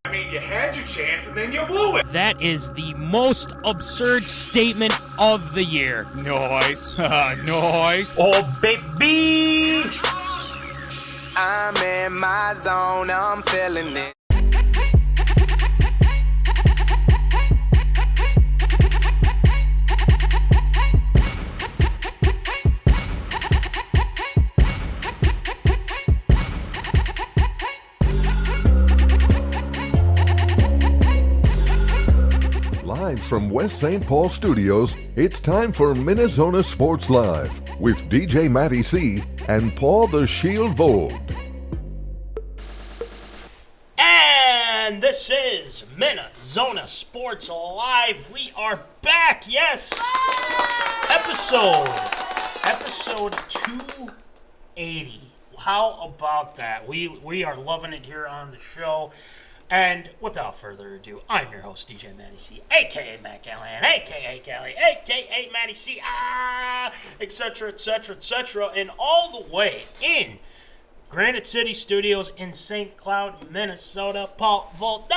I mean, you had your chance and then you blew it. That is the most absurd statement of the year. Nice. Nice. Oh, baby! I'm in my zone, I'm feeling it. Live from West St. Paul Studios, it's time for MinneZona Sports Live with DJ Matty C and Paul the Shield Vogt. And this is MinneZona Sports Live. We are back, yes! Episode 280. How about that? We are loving it here on the show. And without further ado, I'm your host, DJ Matty C, a.k.a. Matt Callahan, a.k.a. Callie, a.k.a. Matty C, etc., etc., etc., and all the way in Granite City Studios in St. Cloud, Minnesota, Paul Vogt,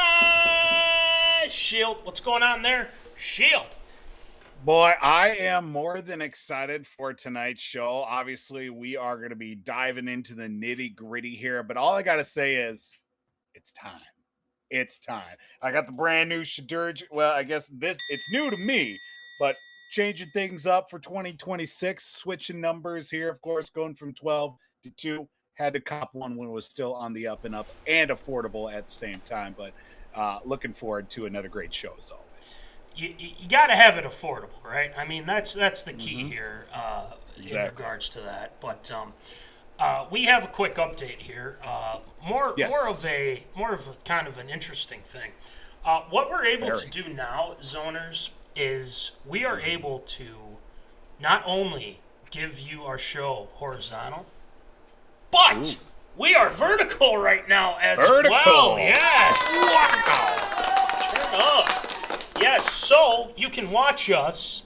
Shield. What's going on there? Shield. Boy, I am more than excited for tonight's show. Obviously, we are going to be diving into the nitty-gritty here, but all I got to say is it's time. It's time. I got the brand new Shadurge. Well, I guess it's new to me, but changing things up for 2026, switching numbers here, of course, going from 12 to 2. Had to cop one when it was still on the up and up and affordable at the same time, but looking forward to another great show as always. You got to have it affordable, right? I mean, that's the key here in regards to that. But we have a quick update here. More of a kind of an interesting thing. What we're able to do now, zoners, is we are able to not only give you our show horizontal, but we are vertical right now as well. Yes. Wow. Turn up. Yes. So you can watch us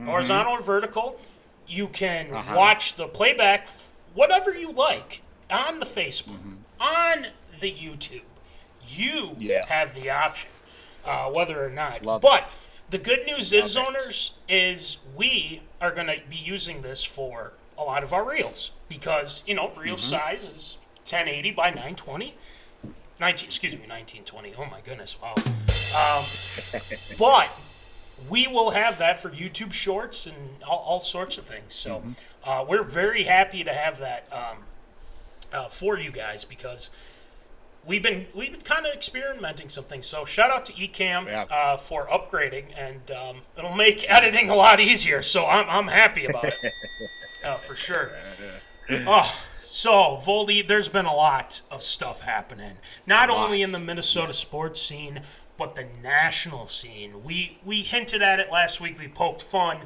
horizontal or vertical. You can watch the playback, whatever you like, on the Facebook, on the YouTube. You have the option, whether or not. But the good news is, zoners, is we are going to be using this for a lot of our reels because, reel size is 1080 by 920. 1920. Oh, my goodness. Wow. But we will have that for YouTube Shorts and all sorts of things. So we're very happy to have that for you guys because we've been kind of experimenting some things. So shout out to Ecamm for upgrading, and it'll make editing a lot easier. So I'm happy about it for sure. So Voldy, there's been a lot of stuff happening, not only in the Minnesota sports scene, but the national scene. We hinted at it last week. We poked fun.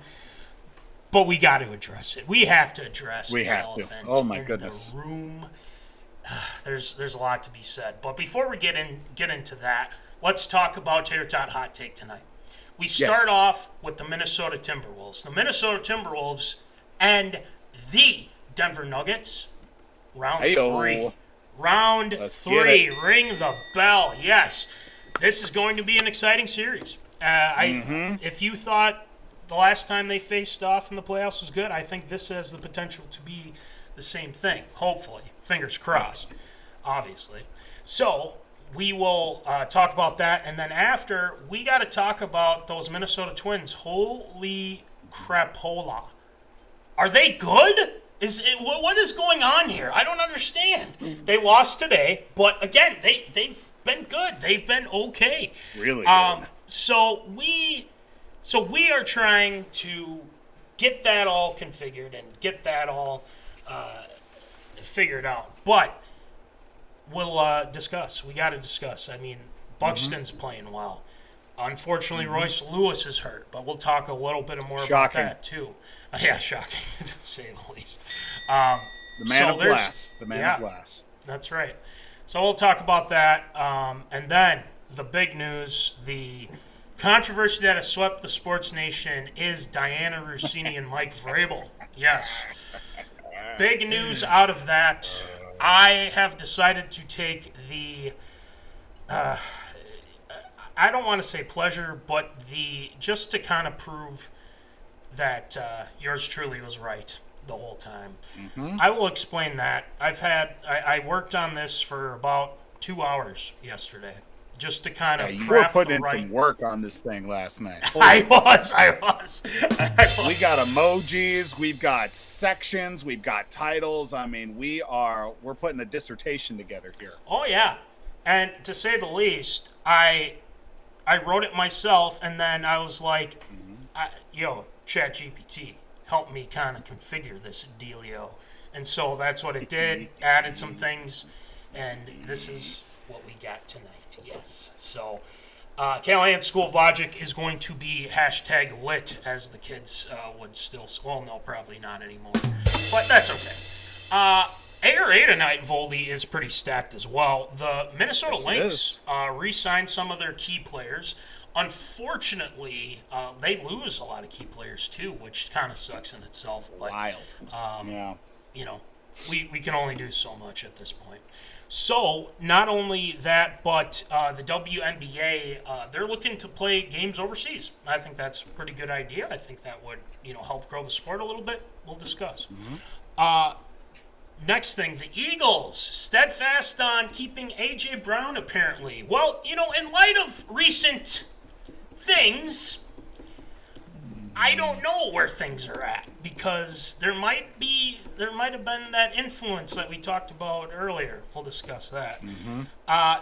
But we got to address it. We have to address the elephant in the room. There's a lot to be said. But before we get into that, let's talk about Tater Tot Hot Take tonight. We start off with the Minnesota Timberwolves. The Minnesota Timberwolves and the Denver Nuggets. Round 3. Round 3. Ring the bell. Yes. This is going to be an exciting series. If you thought the last time they faced off in the playoffs was good, I think this has the potential to be the same thing. Hopefully. Fingers crossed, obviously. So we will talk about that. And then after, we got to talk about those Minnesota Twins. Holy crapola. Are they good? What is going on here? I don't understand. They lost today, but again, they've been good. They've been okay. Really good. So we are trying to get that all configured and get that all figured out. But we'll discuss. We got to discuss. I mean, Buxton's playing well. Unfortunately, Royce Lewis is hurt, but we'll talk a little bit more about that too. Yeah, shocking to say the least. The man of glass. The man of glass. That's right. So we'll talk about that. And then the big news, the controversy that has swept the sports nation is Dianna, Russini, and Mike Vrabel. Yes. Big news out of that. I have decided to take the, I don't want to say pleasure, but just to kind of prove that yours truly was right the whole time. I will explain that. I worked on this for about 2 hours yesterday, just to kind of you craft were putting in some work on this thing last night. I was. We got emojis, we've got sections, we've got titles. I mean, we're putting a dissertation together here. Oh yeah, and to say the least, I wrote it myself, and then I was like, ChatGPT, help me kind of configure this dealio. And so that's what it did, added some things, and this is what we got tonight, yes. So Callahan School of Logic is going to be #lit, as the kids would still, well, no, probably not anymore, but that's okay. ARA tonight, Voldy, is pretty stacked as well. The Minnesota Lynx re-signed some of their key players. Unfortunately, they lose a lot of key players too, which kind of sucks in itself. But, wild. We can only do so much at this point. So, not only that, but the WNBA, they're looking to play games overseas. I think that's a pretty good idea. I think that would, help grow the sport a little bit. We'll discuss. Next thing, the Eagles, steadfast on keeping A.J. Brown, apparently. Well, in light of recent things, I don't know where things are at, because there might have been that influence that we talked about earlier. We'll discuss that.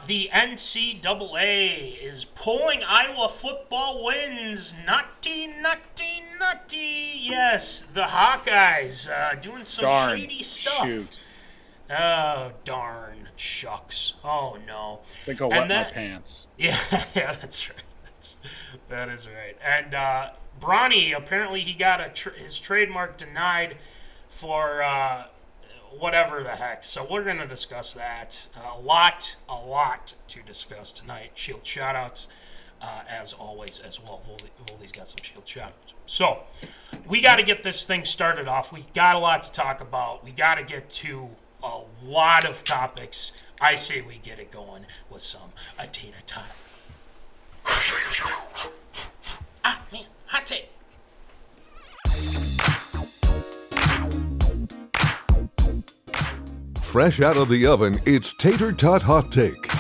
The NCAA is pulling Iowa football wins. Nutty. Yes, the Hawkeyes doing some shady stuff. Shoot. Oh, darn. Shucks. Oh, no. I think I'll wet my pants. Yeah, that's right. That is right. And Bronny, apparently he got his trademark denied for whatever the heck. So we're going to discuss that. A lot to discuss tonight. Shield shoutouts, as always, as well. Voldy's got some Shield shoutouts. So we got to get this thing started off. We got a lot to talk about. We got to get to a lot of topics. I say we get it going with some tater tot. Man, hot take. Fresh out of the oven, it's Tater Tot Hot Take.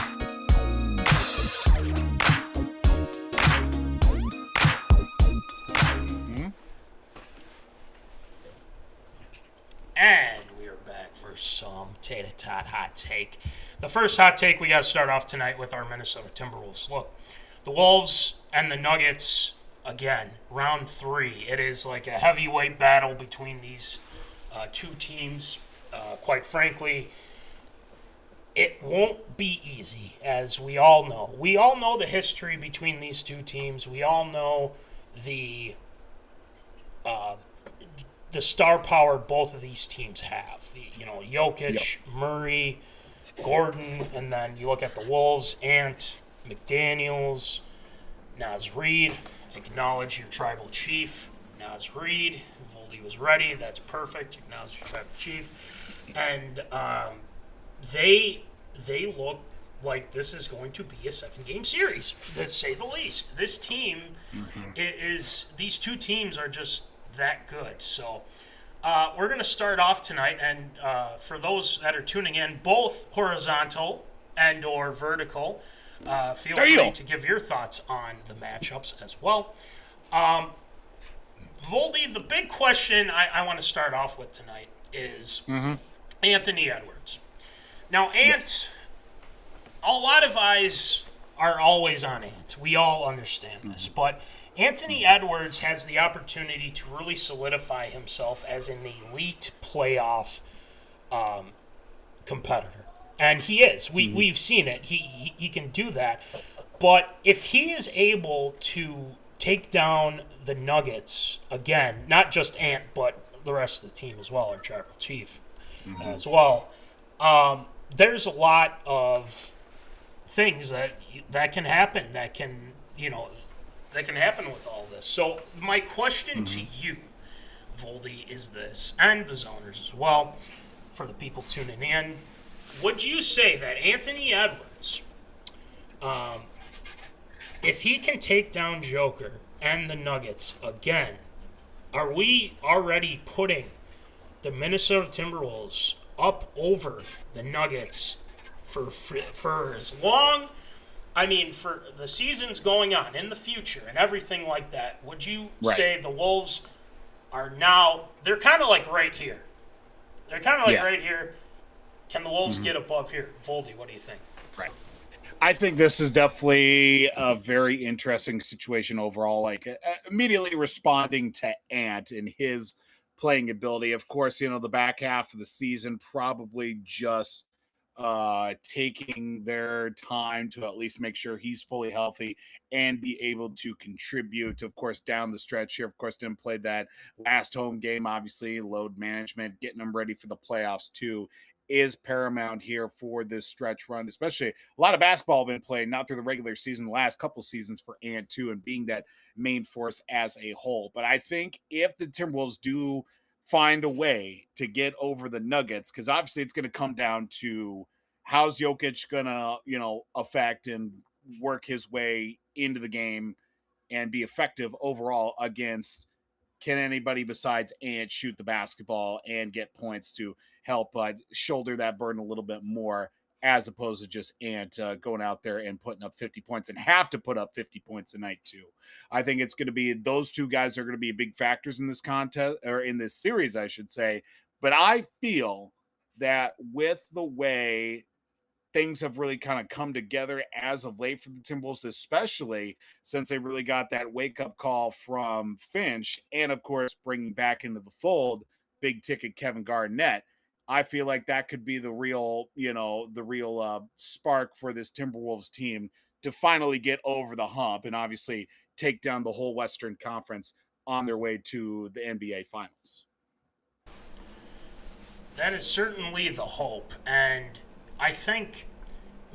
And we're back for some Tater Tot Hot Take. the first hot take, we got to start off tonight with our Minnesota Timberwolves. Look, the Wolves and the Nuggets, again, round 3. It is like a heavyweight battle between these two teams. Quite frankly, it won't be easy, as we all know. We all know the history between these two teams. We all know the star power both of these teams have. You know, Jokic, Murray, Gordon, and then you look at the Wolves, Ant, McDaniels, Naz Reid. Acknowledge your tribal chief, Naz Reid. Voldy was ready. That's perfect. Acknowledge your tribal chief. And they look like this is going to be a 7-game series, to say the least. This team these two teams are just that good. So we're going to start off tonight, and for those that are tuning in, both horizontal and or vertical, feel free to give your thoughts on the matchups as well. Voldy, the big question I want to start off with tonight is Anthony Edwards. Now, Ant, a lot of eyes are always on Ant. We all understand this. But Anthony Edwards has the opportunity to really solidify himself as an elite playoff competitor. And he is. We've seen it. He can do that. But if he is able to take down the Nuggets, again, not just Ant, but the rest of the team as well, our tribal chief as well, there's a lot of things that can happen, that can happen with all this. So my question to you, Voldy, is this, and the zoners as well, for the people tuning in, would you say that Anthony Edwards, if he can take down Joker and the Nuggets again, are we already putting the Minnesota Timberwolves up over the Nuggets for as long, for the seasons going on in the future and everything like that? Would you say the Wolves are now, they're kind of like right here? They're kind of like right here. Can the Wolves get above here? Voldy, what do you think? Right. I think this is definitely a very interesting situation overall. Like immediately responding to Ant and his playing ability. Of course, the back half of the season probably just taking their time to at least make sure he's fully healthy and be able to contribute. Of course, down the stretch here, of course, didn't play that last home game. Obviously, load management, getting them ready for the playoffs too, is paramount here for this stretch run. Especially a lot of basketball been played, not through the regular season, the last couple seasons for Ant too, and being that main force as a whole. But I think if the Timberwolves do find a way to get over the Nuggets, because obviously it's going to come down to how's Jokic going to, affect and work his way into the game and be effective overall against, can anybody besides Ant shoot the basketball and get points to help shoulder that burden a little bit more, as opposed to just Ant going out there and putting up 50 points and have to put up 50 points a night too. I think it's going to be, those two guys are going to be big factors in this contest, or in this series, I should say. But I feel that with the way things have really kind of come together as of late for the Timberwolves, especially since they really got that wake-up call from Finch, and of course bringing back into the fold big ticket Kevin Garnett, I feel like that could be the real spark for this Timberwolves team to finally get over the hump and obviously take down the whole Western Conference on their way to the NBA Finals. That is certainly the hope, and I think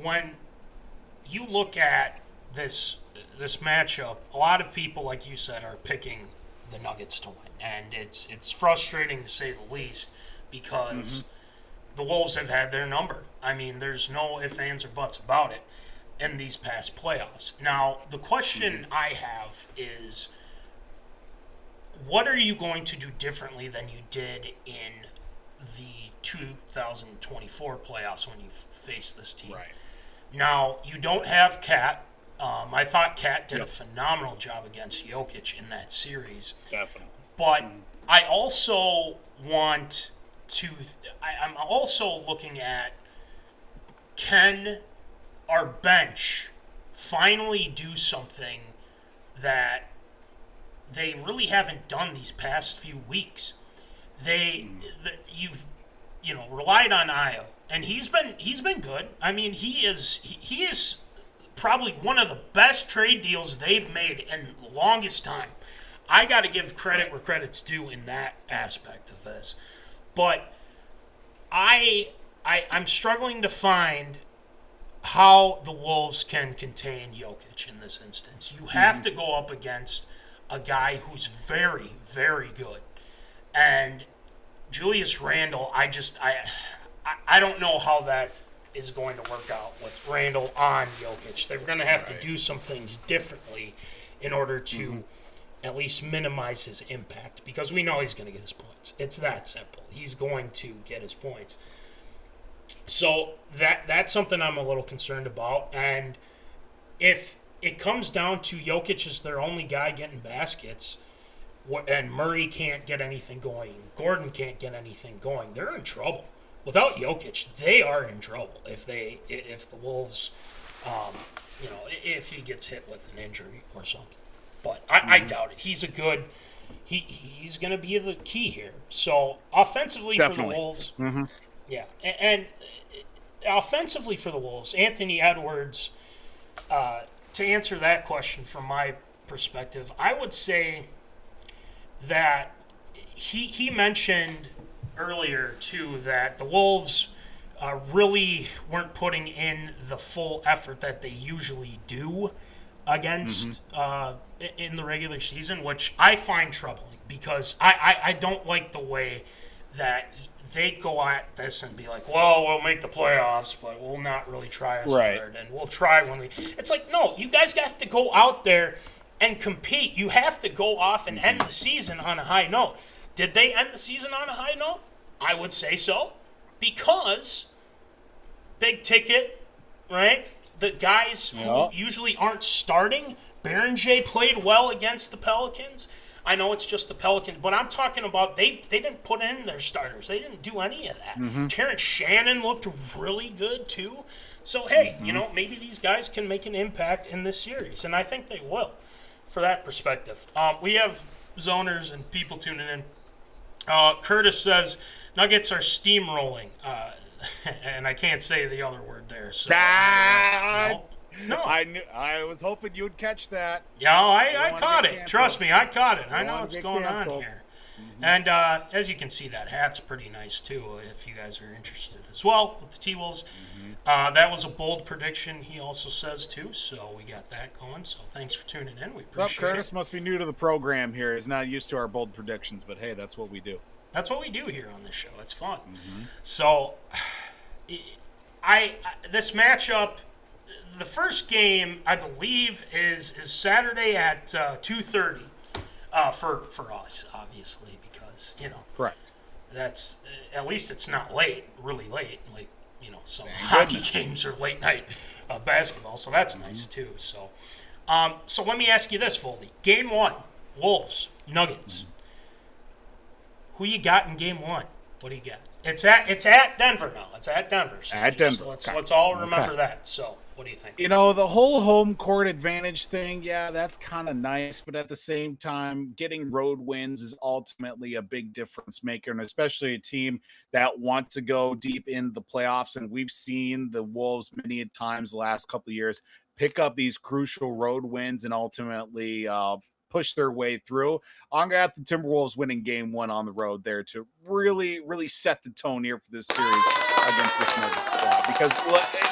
when you look at this matchup, a lot of people, like you said, are picking the Nuggets to win, and it's frustrating to say the least, because the Wolves have had their number. I mean, there's no ifs, ands, or buts about it in these past playoffs. Now, the question I have is, what are you going to do differently than you did in the 2024 playoffs when you faced this team? Right. Now, you don't have Cat. I thought Cat did a phenomenal job against Jokic in that series. Definitely. But I also want to – I'm also looking at can our bench finally do something that they really haven't done these past few weeks? You've relied on Io, and he's been good. I mean, he is probably one of the best trade deals they've made in the longest time. I got to give credit where credit's due in that aspect of this, but I'm struggling to find how the Wolves can contain Jokic in this instance. You have to go up against a guy who's very, very good. And Julius Randle, I don't know how that is going to work out with Randle on Jokic. They're going to have to do some things differently in order to at least minimize his impact, because we know he's going to get his points. It's that simple. He's going to get his points. So that's something I'm a little concerned about. And if it comes down to Jokic is their only guy getting baskets, and Murray can't get anything going, Gordon can't get anything going, they're in trouble. Without Jokic, they are in trouble if the Wolves, if he gets hit with an injury or something. But I doubt it. He's he's going to be the key here. So offensively for the Wolves, yeah, and offensively for the Wolves, Anthony Edwards, to answer that question from my perspective, I would say that he mentioned earlier, too, that the Wolves really weren't putting in the full effort that they usually do against in the regular season, which I find troubling, because I don't like the way that they go at this and be like, well, we'll make the playoffs, but we'll not really try as hard, and we'll try when we... It's like, no, you guys have to go out there and compete. You have to go off and end the season on a high note. Did they end the season on a high note? I would say so, because big ticket, right? The guys who usually aren't starting, Berenger played well against the Pelicans. I know it's just the Pelicans, but I'm talking about they didn't put in their starters. They didn't do any of that. Terrence Shannon looked really good too. So, hey, maybe these guys can make an impact in this series, and I think they will for that perspective. We have zoners and people tuning in. Curtis says, Nuggets are steamrolling. And I can't say the other word there. So no. I was hoping you would catch that. Yeah, I caught it. Trust me, I caught it. I know what's going on here. And as you can see, that hat's pretty nice, too, if you guys are interested as well with the T-Wolves. That was a bold prediction, he also says, too, so we got that going. So thanks for tuning in. We appreciate Curtis it. Must be new to the program here. He's not used to our bold predictions, but, hey, that's what we do. That's what we do here on this show. It's fun. So this matchup, the first game, I believe, is Saturday at 2:30 for us, obviously, because, correct. That's at least it's not late, really late. Like, some hockey games are late night basketball, so that's nice too. So, so let me ask you this, Voldy. Game 1, Wolves, Nuggets. Who you got in Game 1? What do you got? It's at Denver now. It's at Denver. So at Denver. Let's all remember that. So, what do you think? The whole home court advantage thing, yeah, that's kind of nice. But at the same time, getting road wins is ultimately a big difference maker, and especially a team that wants to go deep in the playoffs. And we've seen the Wolves many times the last couple of years pick up these crucial road wins and ultimately push their way through. I'm going to have the Timberwolves winning Game 1 on the road there to really, really set the tone here for this series against this Nuggets squad. Because,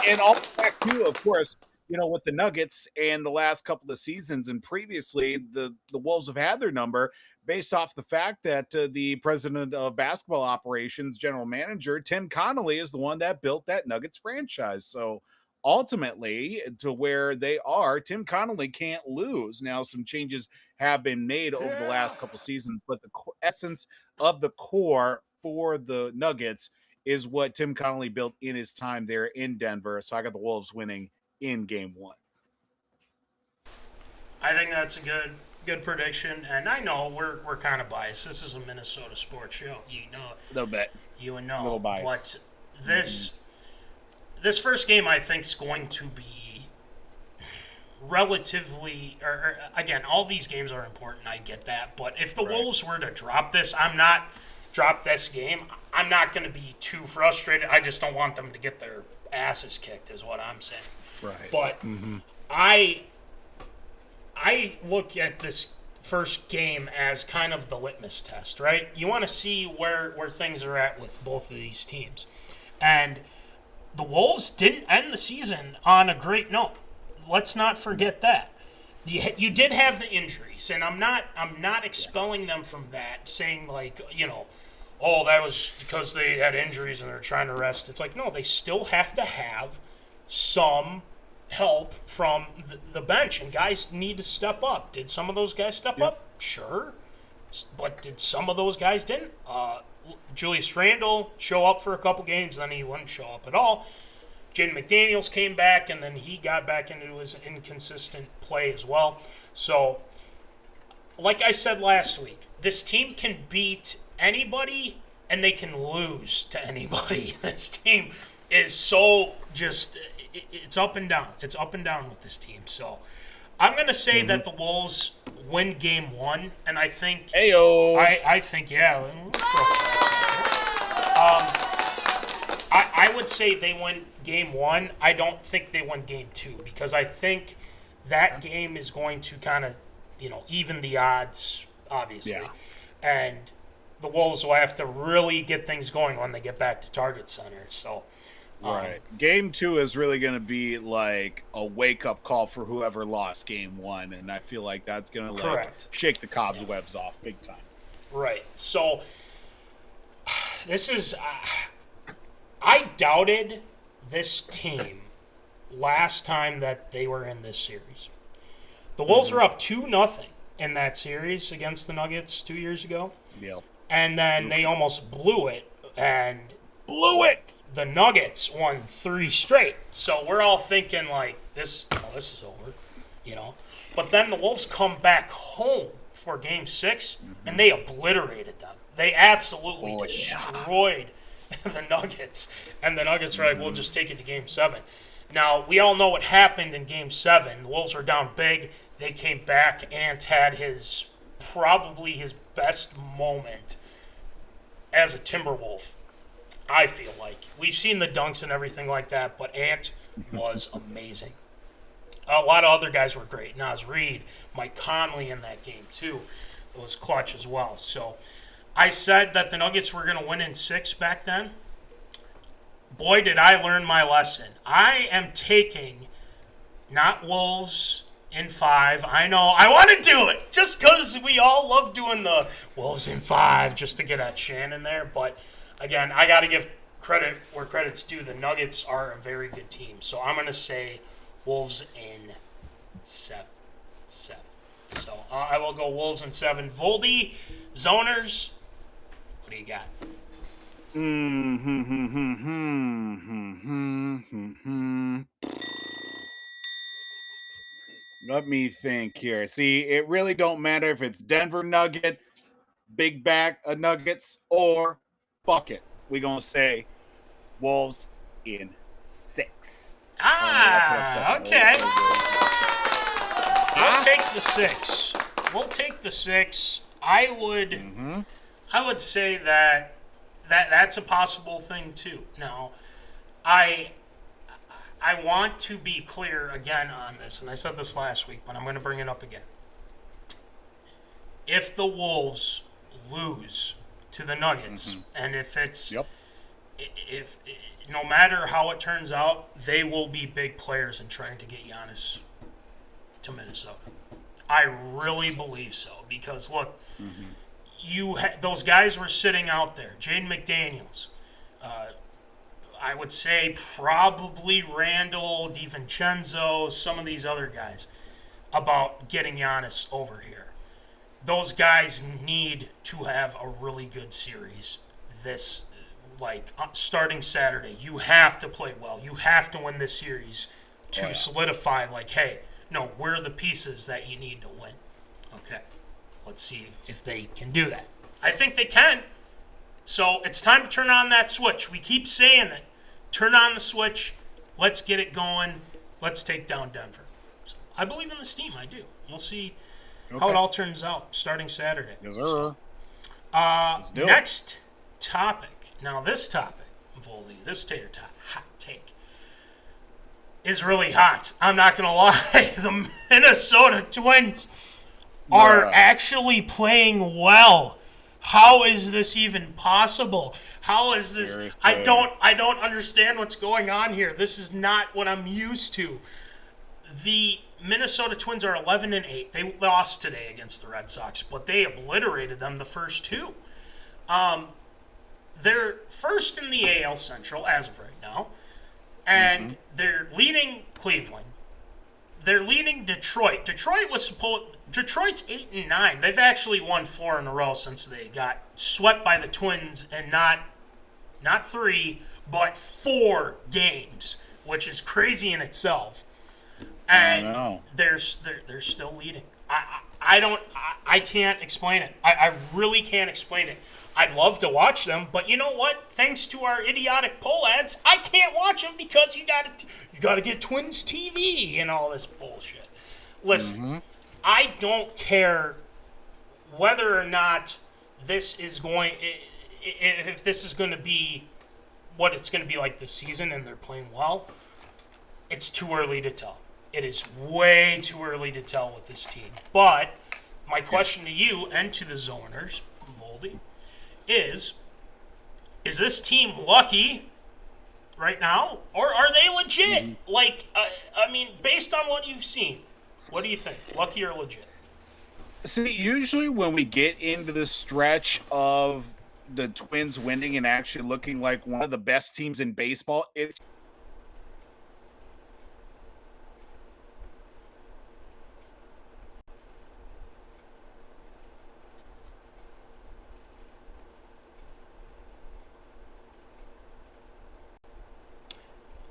and all back too, of course, with the Nuggets and the last couple of seasons and previously, the Wolves have had their number based off the fact that the president of basketball operations, general manager, Tim Connolly, is the one that built that Nuggets franchise. So, ultimately, to where they are, Tim Connolly can't lose. Now, some changes have been made over the last couple seasons, but the essence of the core for the Nuggets is what Tim Connolly built in his time there in Denver. So I got the Wolves winning in Game 1. I think that's a good prediction, and I know we're kind of biased. This is a Minnesota sports show, a little bit. You would know, a little biased. but this first game, I think, is going to be relatively, or again, all these games are important. I get that, but if the Wolves were to drop this game, I'm not going to be too frustrated. I just don't want them to get their asses kicked, is what I'm saying. Right. But I look at this first game as kind of the litmus test, right? You want to see where things are at with both of these teams. And the Wolves didn't end the season on a great note. Let's not forget that. You did have the injuries, and I'm not expelling them from that, saying like, oh, that was because they had injuries and they're trying to rest. It's like, no, they still have to have some help from the bench, and guys need to step up. Did some of those guys step up? Sure. But did some of those guys didn't? Julius Randle show up for a couple games, then he wouldn't show up at all. Jaden McDaniels came back, and then he got back into his inconsistent play as well. So, like I said last week, this team can beat anybody, and they can lose to anybody. This team is so just it's up and down. It's up and down with this team. So I'm going to say that the Wolves win game 1, and I think I think I would say they win game 1. I don't think they win game 2 because I think that game is going to kind of, even the odds, obviously. Yeah. And the Wolves will have to really get things going when they get back to Target Center. So right. Game 2 is really going to be like a wake-up call for whoever lost game 1, and I feel like that's going to shake the cobwebs off big time. Right. So this is I doubted this team last time that they were in this series. The Wolves were up 2-0 in that series against the Nuggets 2 years ago. Yeah. And then they almost blew it, and the Nuggets won 3 straight. So we're all thinking like this is over, But then the Wolves come back home for game 6, and they obliterated them. They absolutely destroyed the Nuggets. And the Nuggets were like, we'll just take it to game 7. Now, we all know what happened in game 7. The Wolves were down big. They came back. Ant had probably his best moment as a Timberwolf, I feel like. We've seen the dunks and everything like that, but Ant was amazing. A lot of other guys were great. Naz Reid, Mike Conley in that game, too. It was clutch as well. So I said that the Nuggets were going to win in 6 back then. Boy, did I learn my lesson. I am taking not Wolves in 5. I know. I want to do it just because we all love doing the Wolves in 5 just to get at Shannon there. But, again, I got to give credit where credit's due. The Nuggets are a very good team. So I'm going to say Wolves in 7. So I will go Wolves in 7. Voldy, Zoners, what do you got? Let me think here. See, it really don't matter if it's Denver Nugget, big bag of Nuggets, or fuck it. We're going to say Wolves in 6. Okay. We'll take the 6. We'll take the 6. I would say that's a possible thing too. Now, I want to be clear again on this, and I said this last week, but I'm going to bring it up again. If the Wolves lose to the Nuggets, and if it's if no matter how it turns out, they will be big players in trying to get Giannis to Minnesota. I really believe so because look, those guys were sitting out there. Jaden McDaniels, I would say probably Randall, DiVincenzo, some of these other guys about getting Giannis over here. Those guys need to have a really good series this, starting Saturday. You have to play well. You have to win this series to solidify, hey, no, we're the pieces that you need to win. Okay, let's see if they can do that. I think they can. So it's time to turn on that switch. We keep saying it. Turn on the switch. Let's get it going. Let's take down Denver. So I believe in this team. I do. We'll see how it all turns out starting Saturday. Yes, sir. Next topic. Now, this topic, Voldy, this tater tot hot take, is really hot. I'm not going to lie. The Minnesota Twins are actually playing well. How is this even possible? How is this? Seriously. I don't understand what's going on here. This is not what I'm used to. The Minnesota Twins are 11-8. They lost today against the Red Sox, but they obliterated them the first two. They're first in the AL Central as of right now, and they're leading Cleveland. They're leading Detroit. Detroit's 8-9. They've actually won 4 in a row since they got swept by the Twins, and not 3, but 4 games, which is crazy in itself. And they're still leading. I can't explain it. I really can't explain it. I'd love to watch them, but you know what? Thanks to our idiotic poll ads, I can't watch them because you gotta get Twins TV and all this bullshit. Listen, I don't care whether or not this is going, if this is going to be what it's going to be like this season and they're playing well. It's too early to tell. It is way too early to tell with this team. But my question to you and to the Zoners, Voldy, is this team lucky right now, or are they legit? Like, I mean, based on what you've seen, what do you think? Lucky or legit? See, usually when we get into the stretch of the Twins winning and actually looking like one of the best teams in baseball, it's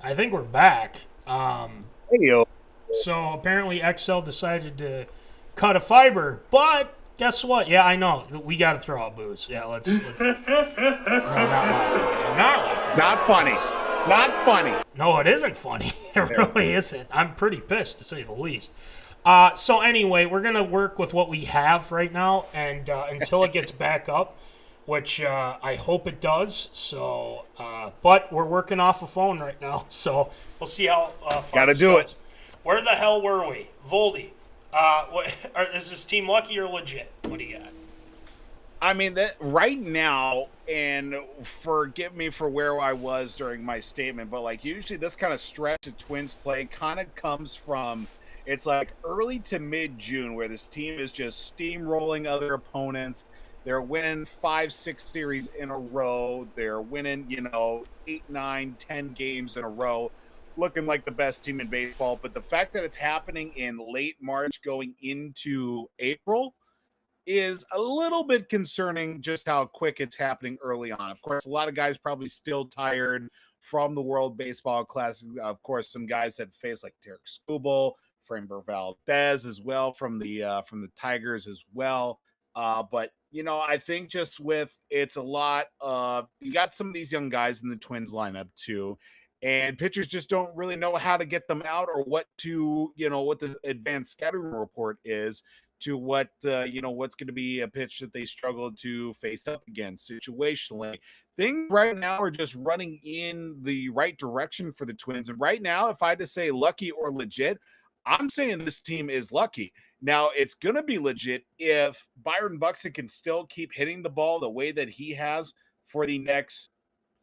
I think we're back. hey, So apparently XL decided to cut a fiber, but guess what? Yeah, I know. We got to throw out booze. Yeah, let's no, not laughing. I'm not laughing. not funny. It's not funny. No, it isn't funny. It really isn't. I'm pretty pissed, to say the least. So anyway, we're going to work with what we have right now, and until it gets back up, which I hope it does. So, but we're working off a phone right now, so we'll see how far Gotta this do goes. it. Where the hell were we? Voldy, is this team lucky or legit? What do you got? I mean, that right now, and forgive me for where I was during my statement, but like usually this kind of stretch of Twins play kind of comes from, it's like early to mid-June where this team is just steamrolling other opponents. They're winning 5-6 series in a row. They're winning, 8, 9, 10 games in a row, looking like the best team in baseball. But the fact that it's happening in late March going into April is a little bit concerning, just how quick it's happening early on. Of course, a lot of guys probably still tired from the World Baseball Classic. Of course, some guys that face like Derek Skubal, Framber Valdez as well from the Tigers as well. But I think just with it's a lot of you got some of these young guys in the Twins lineup too, and pitchers just don't really know how to get them out or what to what the advanced scouting report is to what what's going to be a pitch that they struggle to face up against situationally. Things right now are just running in the right direction for the Twins, and right now, if I had to say lucky or legit, I'm saying this team is lucky. Now, it's going to be legit if Byron Buxton can still keep hitting the ball the way that he has for the next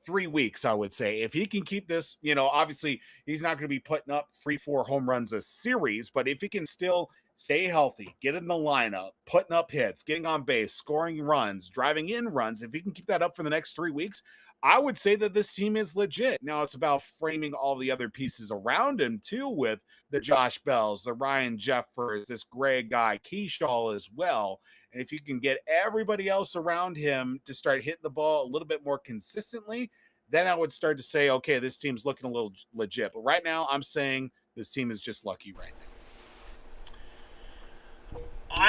3 weeks, I would say. If he can keep this, obviously he's not going to be putting up 3-4 home runs a series, but if he can still stay healthy, get in the lineup, putting up hits, getting on base, scoring runs, driving in runs, if he can keep that up for the next 3 weeks, I would say that this team is legit. Now it's about framing all the other pieces around him too, with the Josh Bells, the Ryan Jeffers, this Greg guy, Keyshaw as well. And if you can get everybody else around him to start hitting the ball a little bit more consistently, then I would start to say, okay, this team's looking a little legit. But right now I'm saying this team is just lucky right now.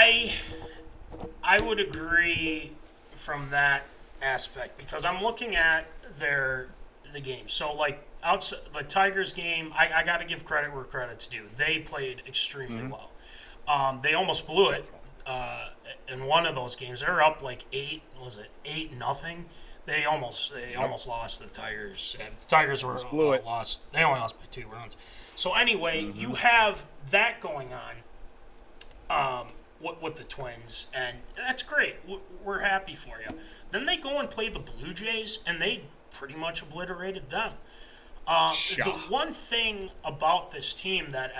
I would agree from that aspect because I'm looking at their the game. So, like, outside the Tigers game, I got to give credit where credit's due. They played extremely well. They almost blew it in one of those games. They were up like 8-0. They almost lost to the Tigers. The Tigers were lost. They only lost by 2 runs. So anyway, you have that going on with the Twins, and that's great. We're happy for you. Then they go and play the Blue Jays, and they pretty much obliterated them. The one thing about this team that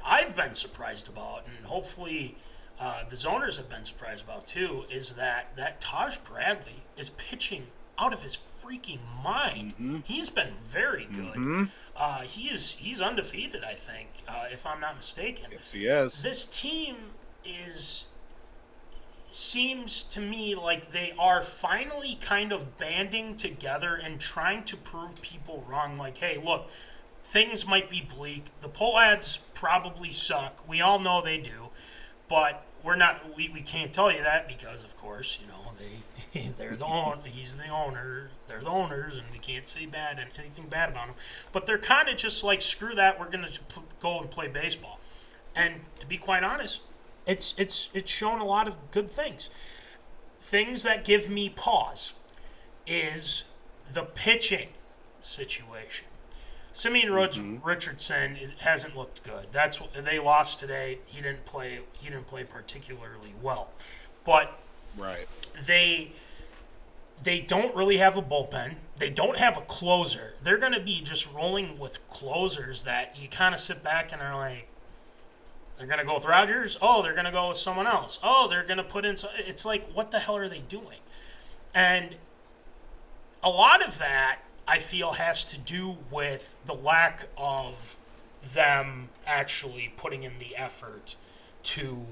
I've been surprised about, and hopefully the Zoners have been surprised about too, is that Taj Bradley is pitching out of his freaking mind. He's been very good. He's undefeated, I think, if I'm not mistaken. Yes, he is. This team seems to me like they are finally kind of banding together and trying to prove people wrong. Like, hey, look, things might be bleak. The poll ads probably suck. We all know they do, but we can't tell you that because, of course, you know, they're the owner. He's the owner. They're the owners, and we can't say anything bad about them. But they're kind of just like, screw that. We're gonna go and play baseball. And to be quite honest, it's shown a lot of good things. Things that give me pause is the pitching situation. Simeon Richardson hasn't looked good. That's what they lost today. He didn't play particularly well, but they don't really have a bullpen. They don't have a closer. They're going to be just rolling with closers that you kind of sit back and are like, they're going to go with Rogers. Oh, they're going to go with someone else. Oh, they're going to put in. It's like, what the hell are they doing? And a lot of that, I feel, has to do with the lack of them actually putting in the effort to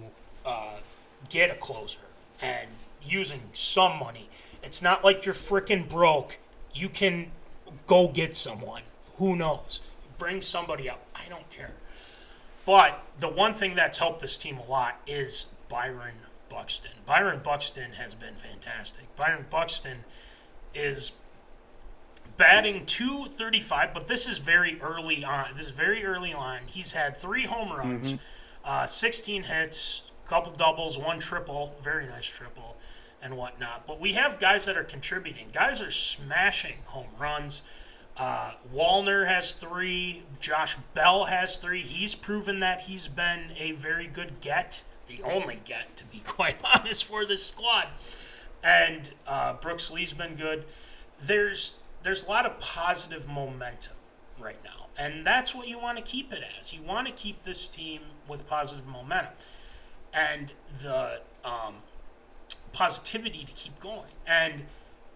get a closer and using some money. It's not like you're freaking broke. You can go get someone. Who knows? Bring somebody up. I don't care. But the one thing that's helped this team a lot is Byron Buxton. Byron Buxton has been fantastic. Byron Buxton is batting .235, but this is very early on. He's had 3 home runs, 16 hits, a couple doubles, 1 triple, very nice triple, and whatnot. But we have guys that are contributing. Guys are smashing home runs. Wallner has 3. Josh Bell has 3. He's proven that he's been a very good get, the only get, to be quite honest, for this squad. And Brooks Lee's been good. There's a lot of positive momentum right now, and that's what you want to keep it as. You want to keep this team with positive momentum and the positivity to keep going. And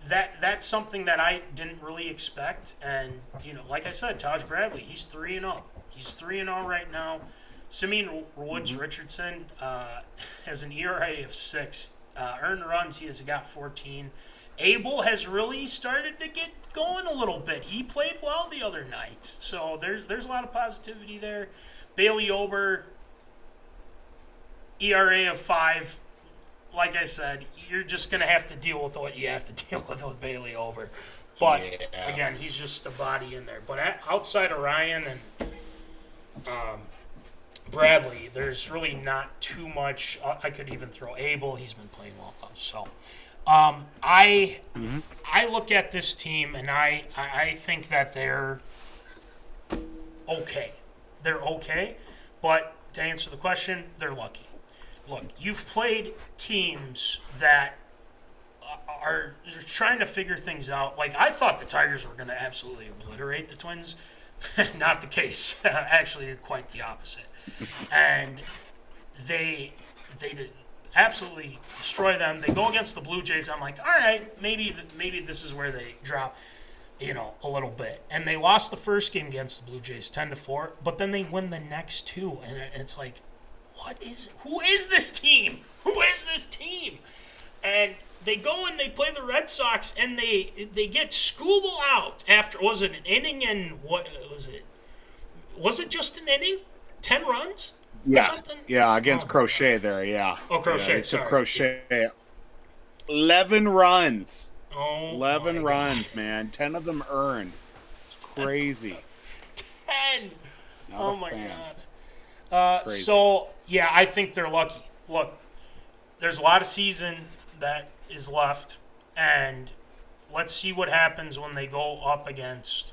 that's something that I didn't really expect. And, you know, like I said, Taj Bradley, he's 3-0. He's 3-0 right now. Simeon Richardson has an ERA of 6. Earned runs, he has got 14. Abel has really started to get going a little bit. He played well the other night. So there's a lot of positivity there. Bailey Ober, ERA of 5. Like I said, you're just going to have to deal with what you have to deal with Bailey Ober. But, again, he's just a body in there. But outside of Ryan and Bradley, there's really not too much. I could even throw Abel. He's been playing well, though. So I look at this team, and I think that they're okay. They're okay. But to answer the question, they're lucky. Look, you've played teams that are trying to figure things out. Like, I thought the Tigers were going to absolutely obliterate the Twins. Not the case. Actually, quite the opposite. And they absolutely destroy them. They go against the Blue Jays. I'm like, all right, maybe this is where they drop, you know, a little bit. And they lost the first game against the Blue Jays 10-4, but then they win the next 2, and it's like, who is this team? Who is this team? And they go and they play the Red Sox, and they get Scooble out after, was it an inning, and what was it? Was it just an inning? 10 runs? Yeah. Or something? Yeah, against Crochet there, yeah. Oh, Crochet, yeah, it's sorry. a Crochet. 11 runs. Oh, 11 runs, man. 10 of them earned. crazy. 10. Oh, my fan. God. So, yeah, I think they're lucky. Look, there's a lot of season that is left, and let's see what happens when they go up against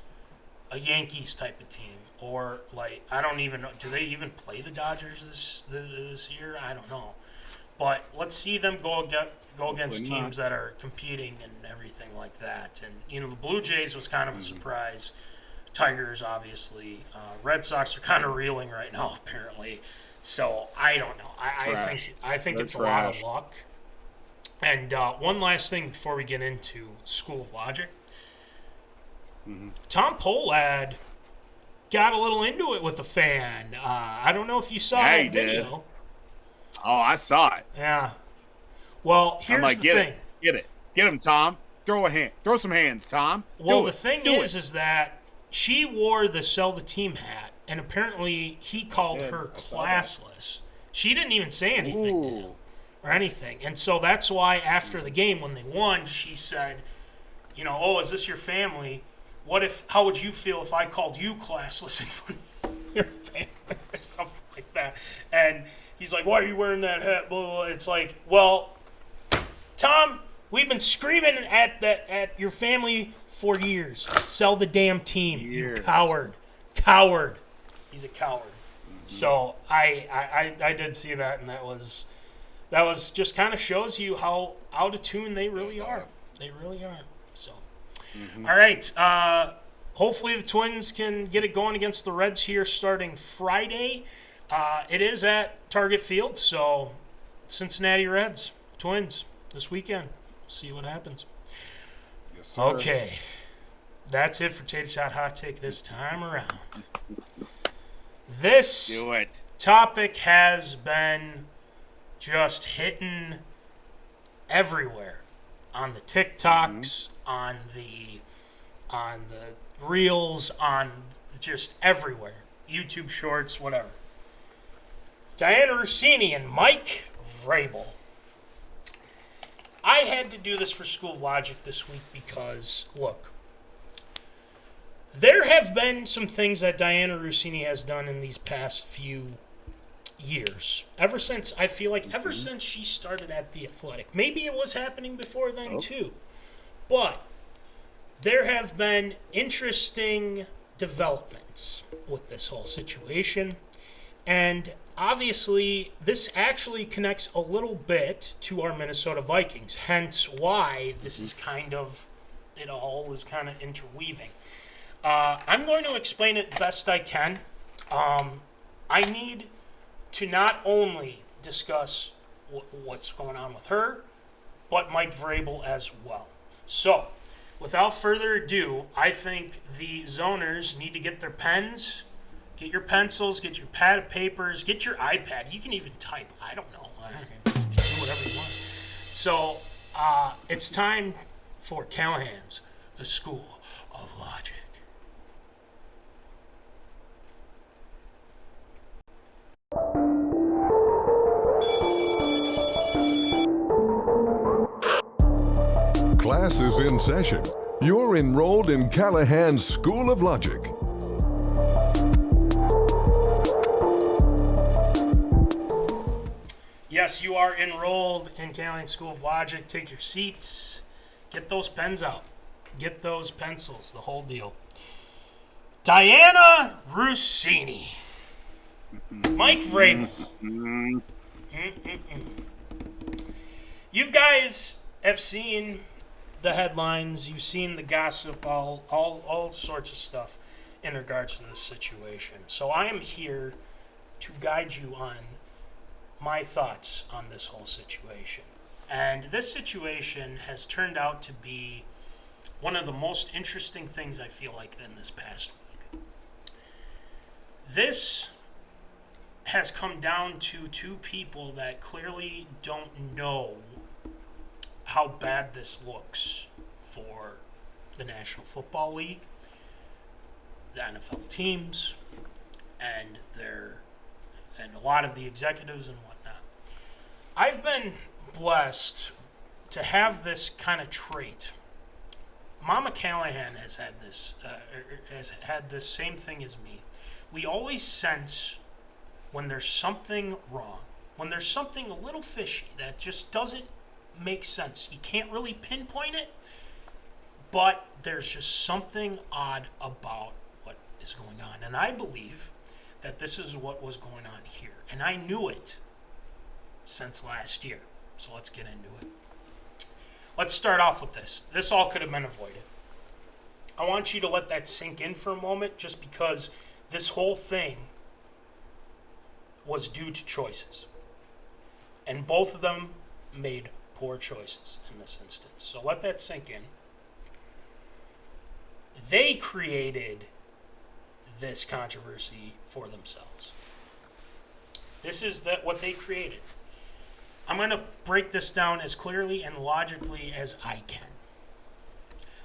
a Yankees type of team. Or, like, I don't even know. Do they even play the Dodgers this year? I don't know. But let's see them go against teams that are competing and everything like that. And, you know, the Blue Jays was kind of a surprise. Tigers, obviously. Red Sox are kind of reeling right now, apparently. So, I don't know. I think it's a lot of luck. And one last thing before we get into School of Logic. Tom Pohlad got a little into it with a fan. I don't know if you saw that video. Did. Oh, I saw it. Yeah. Well, here's the thing. Get it. Get him, Tom. Throw some hands, Tom. Well, the thing is that she wore the Sell the Team hat, and apparently he called her classless. She didn't even say anything to him or anything. And so that's why after the game, when they won, she said, you know, oh, is this your family? How would you feel if I called you classless in front of your family or something like that? And he's like, why are you wearing that hat? Blah, blah, blah. It's like, well, Tom, we've been screaming at your family for years. Sell the damn team, you coward. Coward. He's a coward. So I did see that, and that was just kind of shows you how out of tune they really are. They really are. So. All right. Hopefully the Twins can get it going against the Reds here starting Friday. It is at Target Field, so Cincinnati Reds, Twins this weekend. See what happens. Yes, sir. Okay. That's it for Tater Shot Hot Take this time around. This topic has been just hitting everywhere on the TikToks, on the Reels, on just everywhere. YouTube Shorts, whatever. Dianna Russini and Mike Vrabel. I had to do this for School of Logic this week because, look, there have been some things that Dianna Russini has done in these past few years. Ever since she started at The Athletic. Maybe it was happening before then too. But there have been interesting developments with this whole situation. And obviously, this actually connects a little bit to our Minnesota Vikings. Hence why this is it all is kind of interweaving. I'm going to explain it best I can. I need to not only discuss what's going on with her, but Mike Vrabel as well. So, without further ado, I think the zoners need to get their pens, get your pencils, get your pad of papers, get your iPad. You can even type. I don't know. You can do whatever you want. So, it's time for Callahan's The School of Logic. Class is in session. You're enrolled in Callahan's School of Logic. Yes, you are enrolled in Callahan's School of Logic. Take your seats. Get those pens out. Get those pencils. The whole deal. Dianna Russini. Mike Vrabel. You guys have seen the headlines. You've seen the gossip, all sorts of stuff in regards to this situation. So I am here to guide you on my thoughts on this whole situation. And this situation has turned out to be one of the most interesting things I feel like in this past week. This has come down to two people that clearly don't know how bad this looks for the National Football League, the NFL teams, and a lot of the executives and whatnot. I've been blessed to have this kind of trait. Mama Callahan has had this same thing as me. We always sense when there's something wrong, when there's something a little fishy that just doesn't make sense. You can't really pinpoint it, but there's just something odd about what is going on. And I believe that this is what was going on here. And I knew it since last year. So let's get into it. Let's start off with this. This all could have been avoided. I want you to let that sink in for a moment, just because this whole thing was due to choices. And both of them made poor choices in this instance. So let that sink in. They created this controversy for themselves. This is what they created. I'm going to break this down as clearly and logically as I can.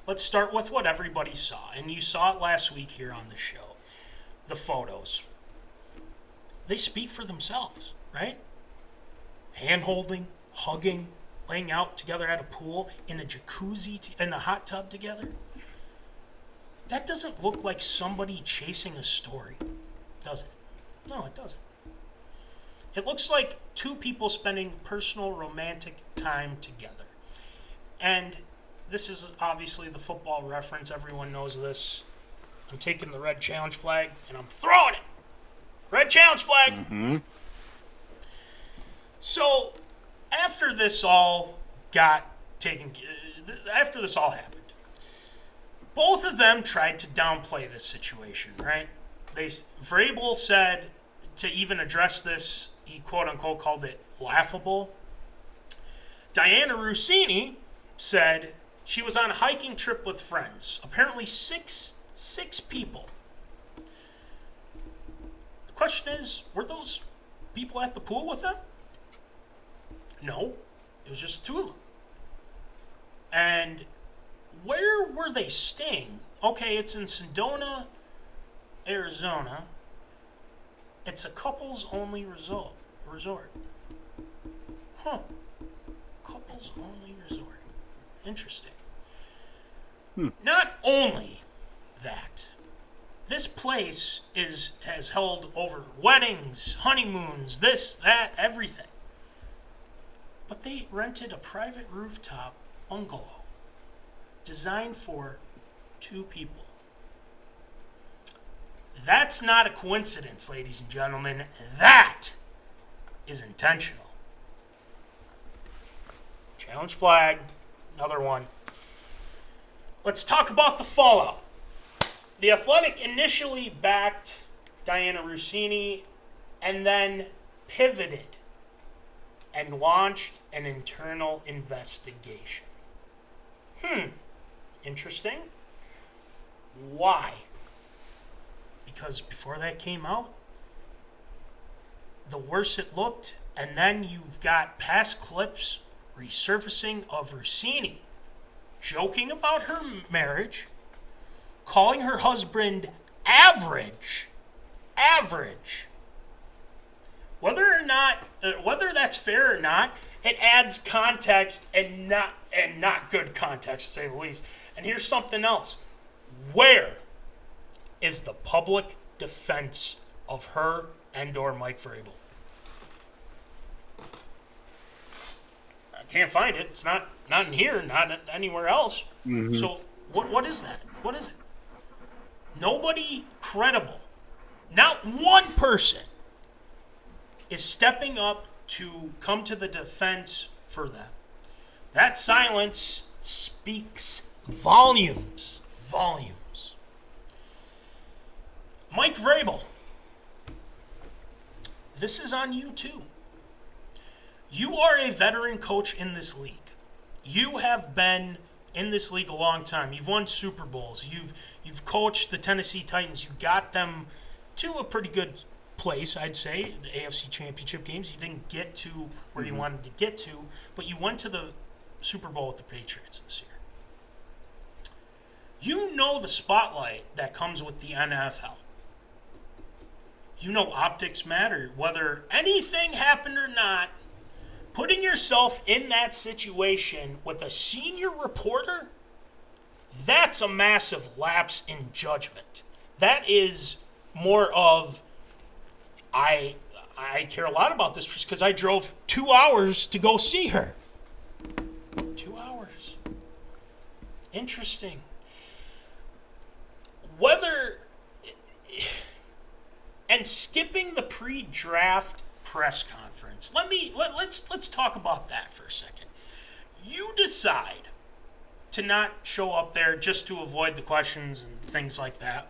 Let's start with what everybody saw. And you saw it last week here on the show. The photos. They speak for themselves, right? Hand-holding, hugging, laying out together at a pool, in a jacuzzi, in the hot tub together. That doesn't look like somebody chasing a story, does it? No, it doesn't. It looks like two people spending personal, romantic time together. And this is obviously the football reference. Everyone knows this. I'm taking the red challenge flag, and I'm throwing it. Red challenge flag. Mm-hmm. So, after this all happened, both of them tried to downplay this situation, right? Vrabel said to even address this, he quote-unquote called it laughable. Dianna Russini said she was on a hiking trip with friends. Apparently six people. The question is, were those people at the pool with them? No, it was just two of them. And where were they staying? Okay, it's in Sedona, Arizona. It's a couples-only resort. Huh. Couples-only resort. Interesting. Not only that, this place has held over weddings, honeymoons, this, that, everything. But they rented a private rooftop bungalow designed for two people. That's not a coincidence, ladies and gentlemen. That is intentional. Challenge flag, another one. Let's talk about the fallout. The Athletic initially backed Dianna Russini and then pivoted and launched an internal investigation. Interesting. Why? Because before that came out, the worse it looked, and then you've got past clips resurfacing of Russini joking about her marriage, calling her husband average. Whether that's fair or not, it adds context and not good context, to say the least. And here's something else. Where is the public defense of her and/or Mike Vrabel? I can't find it. It's not in here, not anywhere else. Mm-hmm. So what is that? What is it? Nobody credible, not one person, is stepping up to come to the defense for them. That silence speaks volumes. Mike Vrabel, this is on you too. You are a veteran coach in this league. You have been in this league a long time. You've won Super Bowls. You've coached the Tennessee Titans. You got them to a pretty good place, I'd say, the AFC Championship games. You didn't get to where you wanted to get to, but you went to the Super Bowl with the Patriots this year. You know the spotlight that comes with the NFL. You know optics matter. Whether anything happened or not, putting yourself in that situation with a senior reporter That's a massive lapse in judgment. That is more of, I care a lot about this because I drove 2 hours to go see her. 2 hours. Interesting. And skipping the pre-draft press conference. Let's talk about that for a second. You decide to not show up there just to avoid the questions and things like that.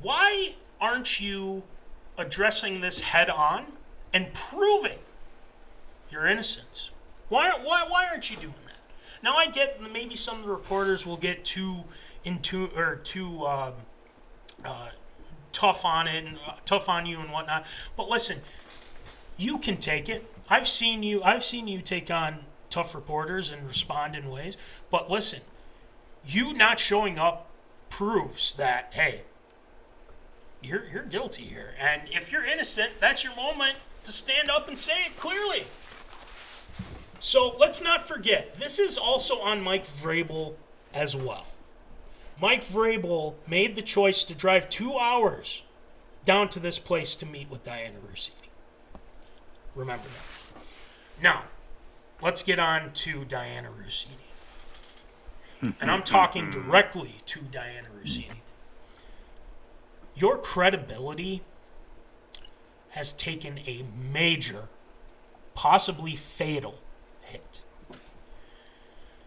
Why aren't you addressing this head on and proving your innocence? Why aren't you doing that? Now I get maybe some of the reporters will get too tough on it and tough on you and whatnot. But listen, you can take it. I've seen you take on tough reporters and respond in ways. But listen, you not showing up proves that, hey, you're guilty here. And if you're innocent, that's your moment to stand up and say it clearly. So let's not forget, this is also on Mike Vrabel as well. Mike Vrabel made the choice to drive 2 hours down to this place to meet with Dianna Russini. Remember that. Now, let's get on to Dianna Russini. And I'm talking directly to Dianna Russini. Your credibility has taken a major, possibly fatal hit.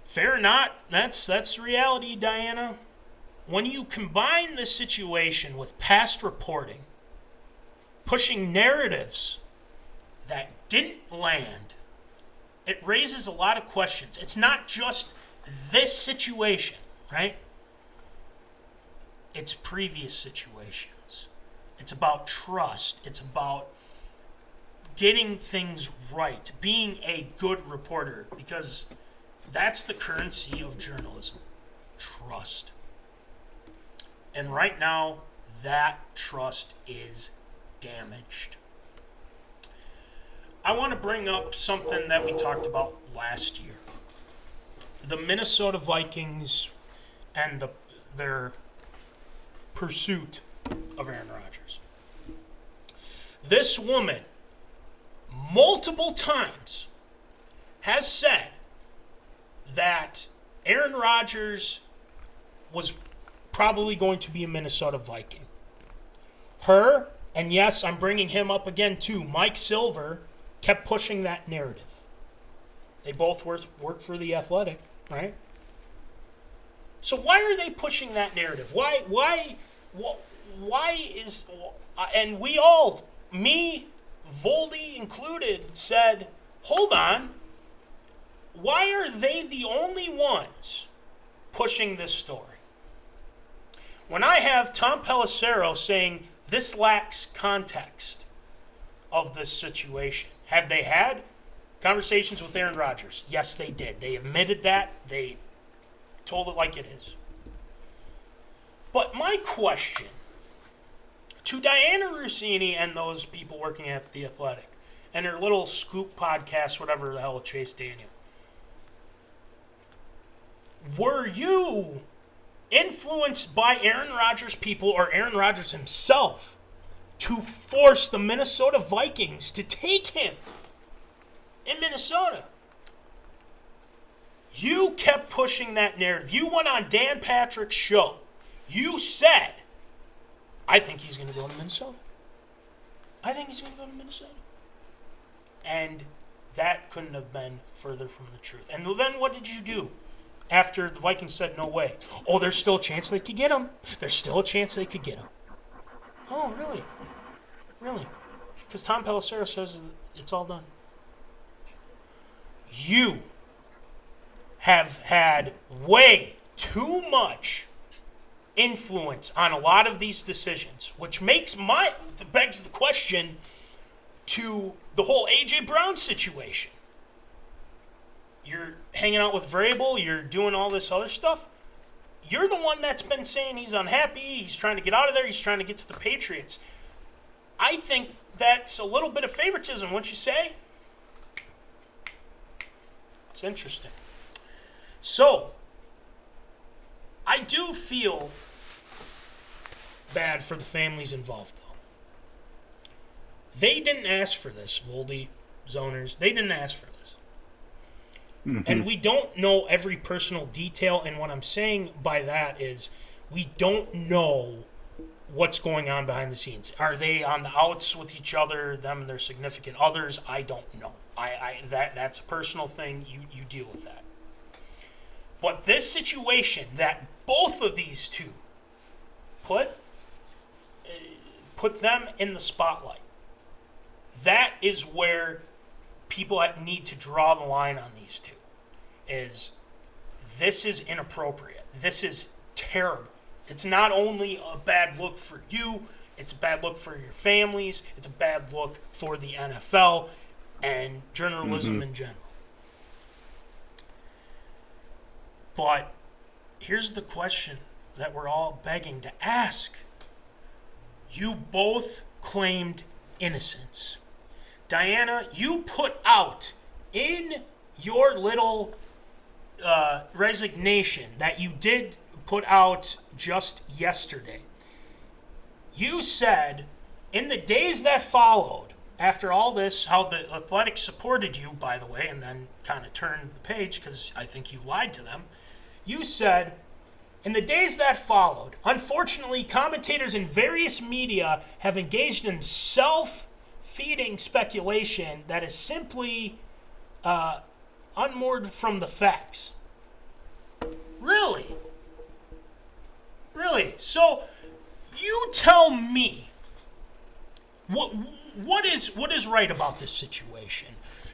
Fair or not, that's reality, Dianna. When you combine this situation with past reporting, pushing narratives that didn't land, it raises a lot of questions. It's not just this situation, right? It's previous situations. It's about trust. It's about getting things right, being a good reporter, because that's the currency of journalism, trust. And right now, that trust is damaged. I want to bring up something that we talked about last year. The Minnesota Vikings and their pursuit of Aaron Rodgers. This woman, multiple times, has said that Aaron Rodgers was probably going to be a Minnesota Viking. Her, and yes, I'm bringing him up again too, Mike Silver, kept pushing that narrative. They both work for The Athletic, right? So why are they pushing that narrative? Why is, and we all, me, Voldy included, said, hold on, why are they the only ones pushing this story? When I have Tom Pelissero saying this lacks context of this situation, have they had conversations with Aaron Rodgers? Yes, they did. They admitted that. They told it like it is. But my question to Dianna Russini and those people working at The Athletic and their little scoop podcast, whatever the hell with Chase Daniel, were you influenced by Aaron Rodgers' people or Aaron Rodgers himself to force the Minnesota Vikings to take him in Minnesota? You kept pushing that narrative. You went on Dan Patrick's show. You said, I think he's going to go to Minnesota. I think he's going to go to Minnesota. And that couldn't have been further from the truth. And then what did you do after the Vikings said no way? Oh, there's still a chance they could get him. There's still a chance they could get him. Oh, really? Really? Because Tom Pelissero says it's all done. You have had way too much influence on a lot of these decisions, which begs the question to the whole A.J. Brown situation. You're hanging out with Vrabel, you're doing all this other stuff. You're the one that's been saying he's unhappy, he's trying to get out of there, he's trying to get to the Patriots. I think that's a little bit of favoritism, wouldn't you say? It's interesting. So, I do feel bad for the families involved, though. They didn't ask for this, Voldy, Zoners. They didn't ask for this. Mm-hmm. And we don't know every personal detail, and what I'm saying by that is we don't know what's going on behind the scenes. Are they on the outs with each other, them and their significant others? I don't know. That's a personal thing. You deal with that. But this situation that both of these two put them in the spotlight, that is where people need to draw the line on these two. This is inappropriate. This is terrible. It's not only a bad look for you, it's a bad look for your families, it's a bad look for the NFL and journalism in general. But here's the question that we're all begging to ask. You both claimed innocence. Dianna, you put out in your little resignation that you did put out just yesterday, you said in the days that followed, after all this, how the Athletics supported you, by the way, and then kind of turned the page because I think you lied to them. You said, in the days that followed, unfortunately, commentators in various media have engaged in self-feeding speculation that is simply unmoored from the facts. Really? Really? So, you tell me what is right about this situation.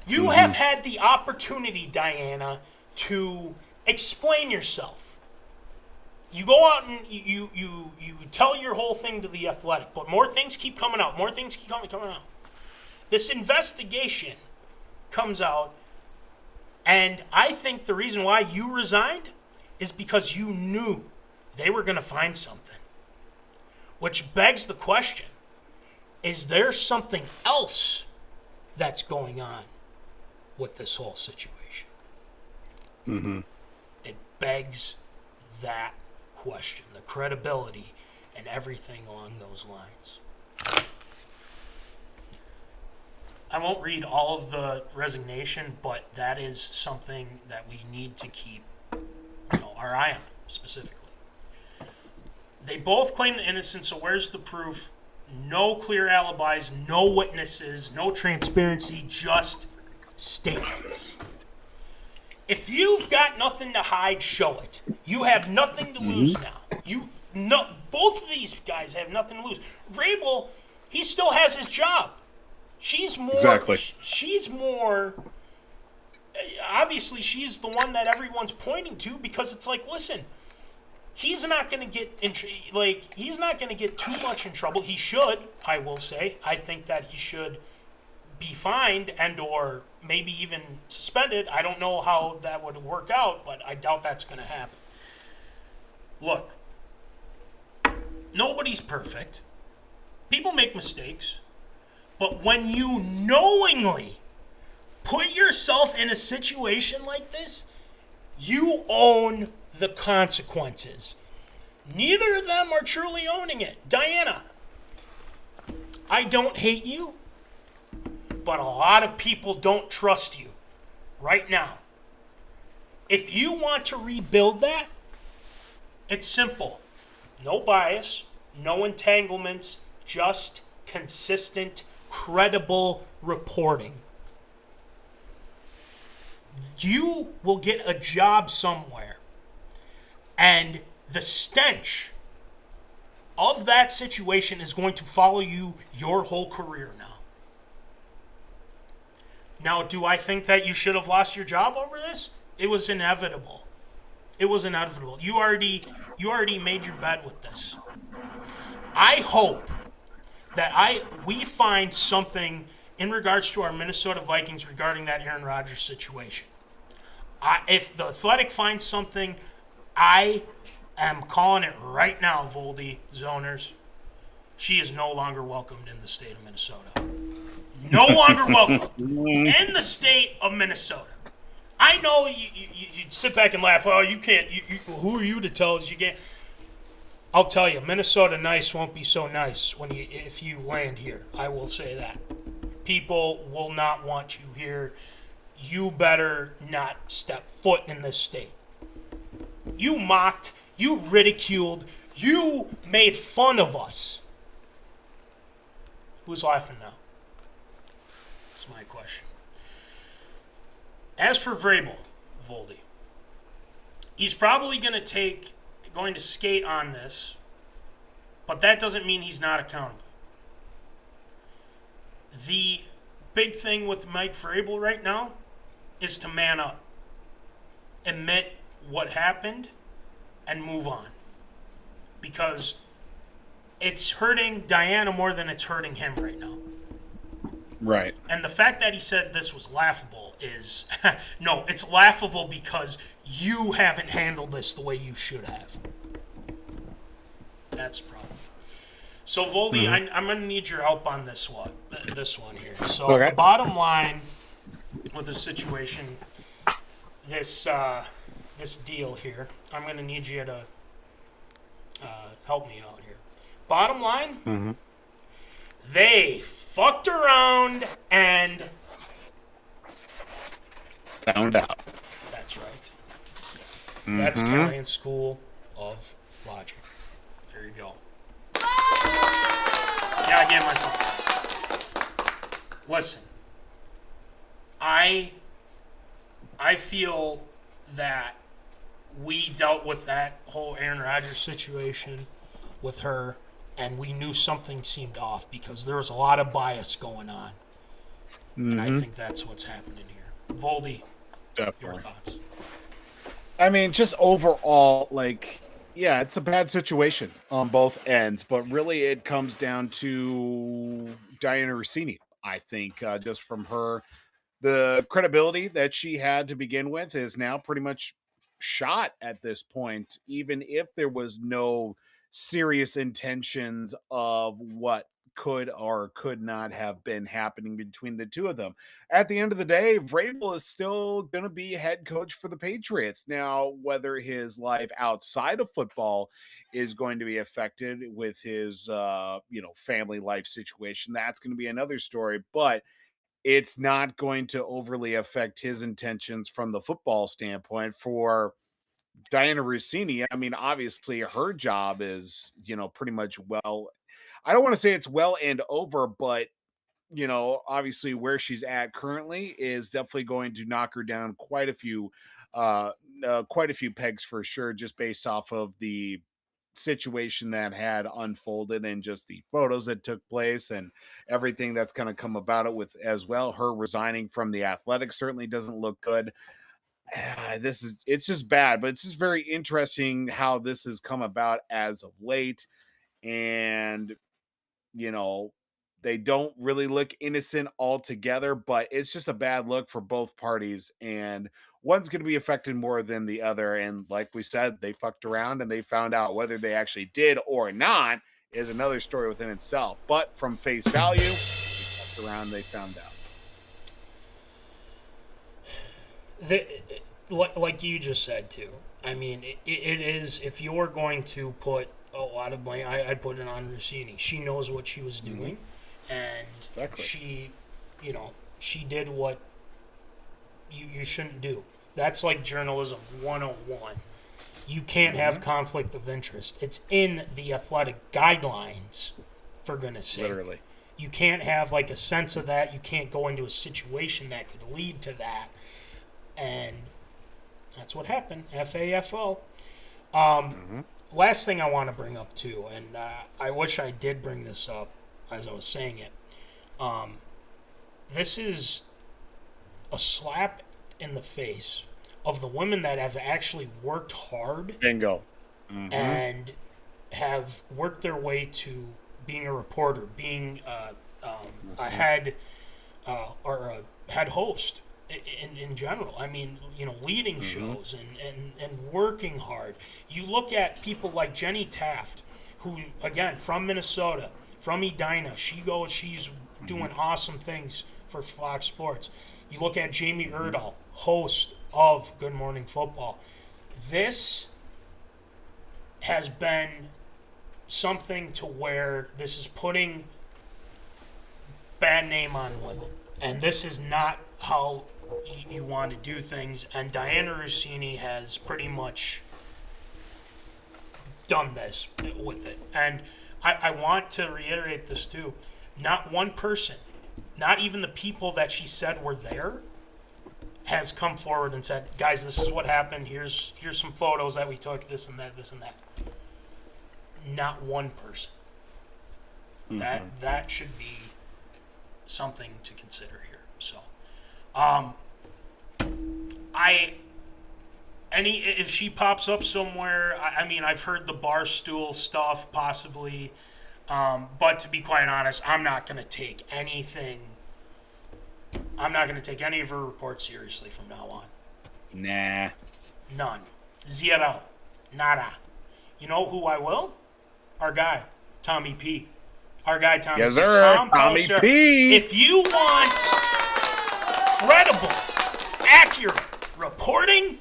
You have had the opportunity, Dianna, to explain yourself. You go out and you tell your whole thing to the Athletic, but more things keep coming out. More things keep coming out. This investigation comes out, and I think the reason why you resigned is because you knew they were going to find something. Which begs the question, is there something else that's going on with this whole situation? Mm-hmm. It begs that question, the credibility and everything along those lines. I won't read all of the resignation, but that is something that we need to keep our eye on specifically. They both claim the innocence, so where's the proof? No clear alibis, no witnesses, no transparency, just statements. If you've got nothing to hide, show it. You have nothing to lose now. Both of these guys have nothing to lose. Vrabel, he still has his job. She's more. Exactly. She's more. Obviously, she's the one that everyone's pointing to because it's like, listen, he's not going to get he's not going to get too much in trouble. He should, I will say. I think that he should be fined and or maybe even suspended. I don't know how that would work out, but I doubt that's going to happen. Look, nobody's perfect. People make mistakes. But when you knowingly put yourself in a situation like this, you own the consequences. Neither of them are truly owning it. Dianna, I don't hate you, but a lot of people don't trust you right now. If you want to rebuild that, it's simple. No bias, no entanglements, just consistent, credible reporting. You will get a job somewhere, and the stench of that situation is going to follow you your whole career now. Now, do I think that you should have lost your job over this? It was inevitable. It was inevitable. You already made your bed with this. I hope that we find something in regards to our Minnesota Vikings regarding that Aaron Rodgers situation. If the Athletic finds something, I am calling it right now, Voldy, Zoners. She is no longer welcomed in the state of Minnesota. No longer welcome in the state of Minnesota. I know you sit back and laugh. Oh, you can't. Who are you to tell us you can't? I'll tell you, Minnesota nice won't be so nice if you land here. I will say that. People will not want you here. You better not step foot in this state. You mocked, you ridiculed, you made fun of us. Who's laughing now? That's my question. As for Vrabel, Voldy, he's probably going to skate on this, but that doesn't mean he's not accountable. The big thing with Mike Vrabel right now is to man up, admit what happened, and move on. Because it's hurting Dianna more than it's hurting him right now. Right. And the fact that he said this was laughable is... no, it's laughable because you haven't handled this the way you should have. That's the problem. So, Voldy, I'm going to need your help on this one here. So, the bottom line with the situation, this deal here, I'm going to need you to help me out here. Bottom line, they fucked around and found out. That's right. That's Kellyan's School of Logic. There you go. Yeah, I gave myself. Listen, I feel that we dealt with that whole Aaron Rodgers situation with her, and we knew something seemed off because there was a lot of bias going on. And I think that's what's happening here. Voldy, your thoughts? I mean, just overall, like, yeah, it's a bad situation on both ends, but really it comes down to Dianna Russini, I think, just from her. The credibility that she had to begin with is now pretty much shot at this point, even if there was no serious intentions of what could or could not have been happening between the two of them. At the end of the day, Vrabel is still going to be head coach for the Patriots. Now, whether his life outside of football is going to be affected with his, family life situation, that's going to be another story, but it's not going to overly affect his intentions from the football standpoint. For Dianna Russini, I mean, obviously her job is, pretty much I don't want to say it's well and over, but, obviously where she's at currently is definitely going to knock her down quite a few pegs for sure, just based off of the situation that had unfolded and just the photos that took place and everything that's kind of come about it with as well. Her resigning from the Athletics certainly doesn't look good. It's just bad, but it's just very interesting how this has come about as of late. And, they don't really look innocent altogether, but it's just a bad look for both parties. And one's going to be affected more than the other. And like we said, they fucked around and they found out. Whether they actually did or not is another story within itself. But from face value, they fucked around, they found out. Like you just said, too. I mean, it is, if you're going to put a lot of blame, I'd put it on Russini. She knows what she was doing. And exactly. She did what you shouldn't do. That's like journalism 101. You can't have conflict of interest. It's in the athletic guidelines, for goodness sake. Literally. You can't have like a sense of that. You can't go into a situation that could lead to that. And that's what happened. FAFO. Last thing I want to bring up, too, and I wish I did bring this up as I was saying it. This is a slap in the face of the women that have actually worked hard. Bingo. And have worked their way to being a reporter, being a head or a head host in general. I mean, leading shows and working hard. You look at people like Jenny Taft, who, again, from Minnesota, from Edina. She's doing awesome things for Fox Sports. You look at Jamie Erdahl, host of Good Morning Football. This has been something to where this is putting bad name on women. And this is not how you want to do things. And Dianna Russini has pretty much done this with it. And I want to reiterate this too. Not one person, not even the people that she said were there, has come forward and said, guys, this is what happened. Here's some photos that we took, this and that, this and that. Not one person. Mm-hmm. That should be something to consider here. So, if she pops up somewhere, I mean, I've heard the Barstool stuff possibly, but to be quite honest, I'm not going to take anything. I'm not going to take any of her reports seriously from now on. Nah. None. Zero. Nada. You know who I will? Our guy, Tommy P. Our guy, Tommy P. Yes, sir. Tom Tommy Pelcher. P. If you want credible, accurate reporting,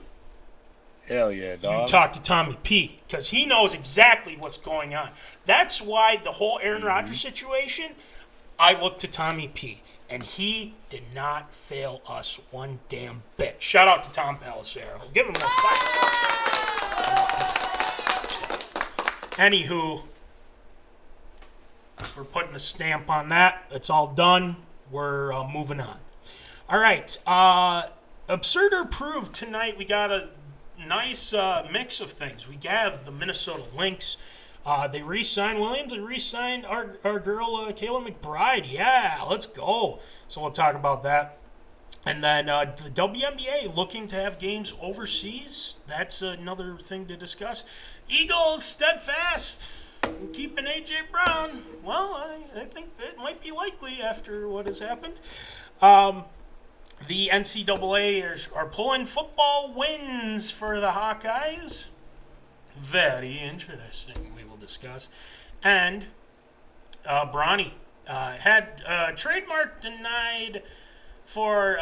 hell yeah, dog. you talk to Tommy P. because he knows exactly what's going on. That's why the whole Aaron Rodgers situation, I look to Tommy P. And he did not fail us one damn bit. Shout out to Tom Pelcher. Give him a clap. Anywho, we're putting a stamp on that. It's all done. We're moving on. All right. Absurd or Approved tonight. We got a nice mix of things. We have the Minnesota Lynx. They re-signed Williams. They re-signed our girl, Kayla McBride. Yeah, let's go. So we'll talk about that. And then the WNBA looking to have games overseas. That's another thing to discuss. Eagles steadfast in keeping A.J. Brown. Well, I think that might be likely after what has happened. The NCAA are pulling football wins for the Hawkeyes. Very interesting. We will discuss. And Bronny had trademark denied for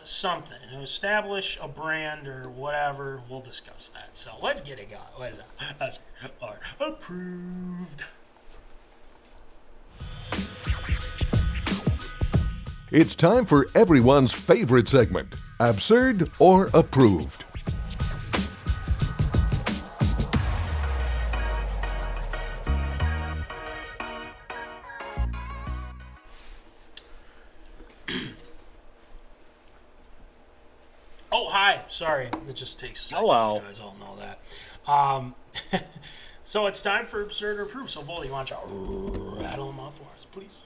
something. Establish a brand or whatever. We'll discuss that. So let's get it going. What is that? Approved. It's time for everyone's favorite segment, Absurd or Approved. Oh, hi. Sorry. It just takes a second. Hello. You guys all know that. So it's time for Absurd or Approved. So, Vol, you want to rattle them off for us, please?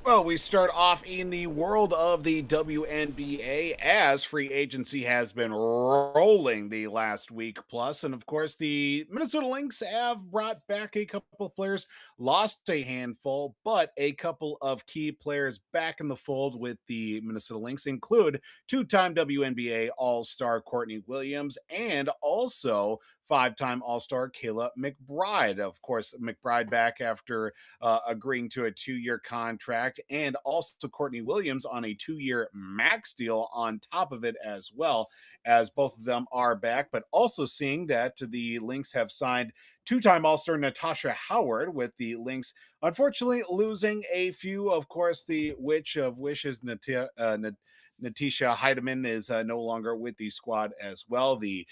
Well, we start off in the world of the WNBA as free agency has been rolling the last week plus. And of course, the Minnesota Lynx have brought back a couple of players, lost a handful, but a couple of key players back in the fold with the Minnesota Lynx include two-time WNBA All-Star Courtney Williams and also five-time All-Star Kayla McBride. Of course, McBride back after agreeing to a 2-year contract, and also Courtney Williams on a 2-year max deal on top of it as well, as both of them are back. But also seeing that the Lynx have signed two-time All-Star Natasha Howard with the Lynx, unfortunately losing a few. Of course, the Witch of Wishes, Natisha Heidemann is no longer with the squad as well. The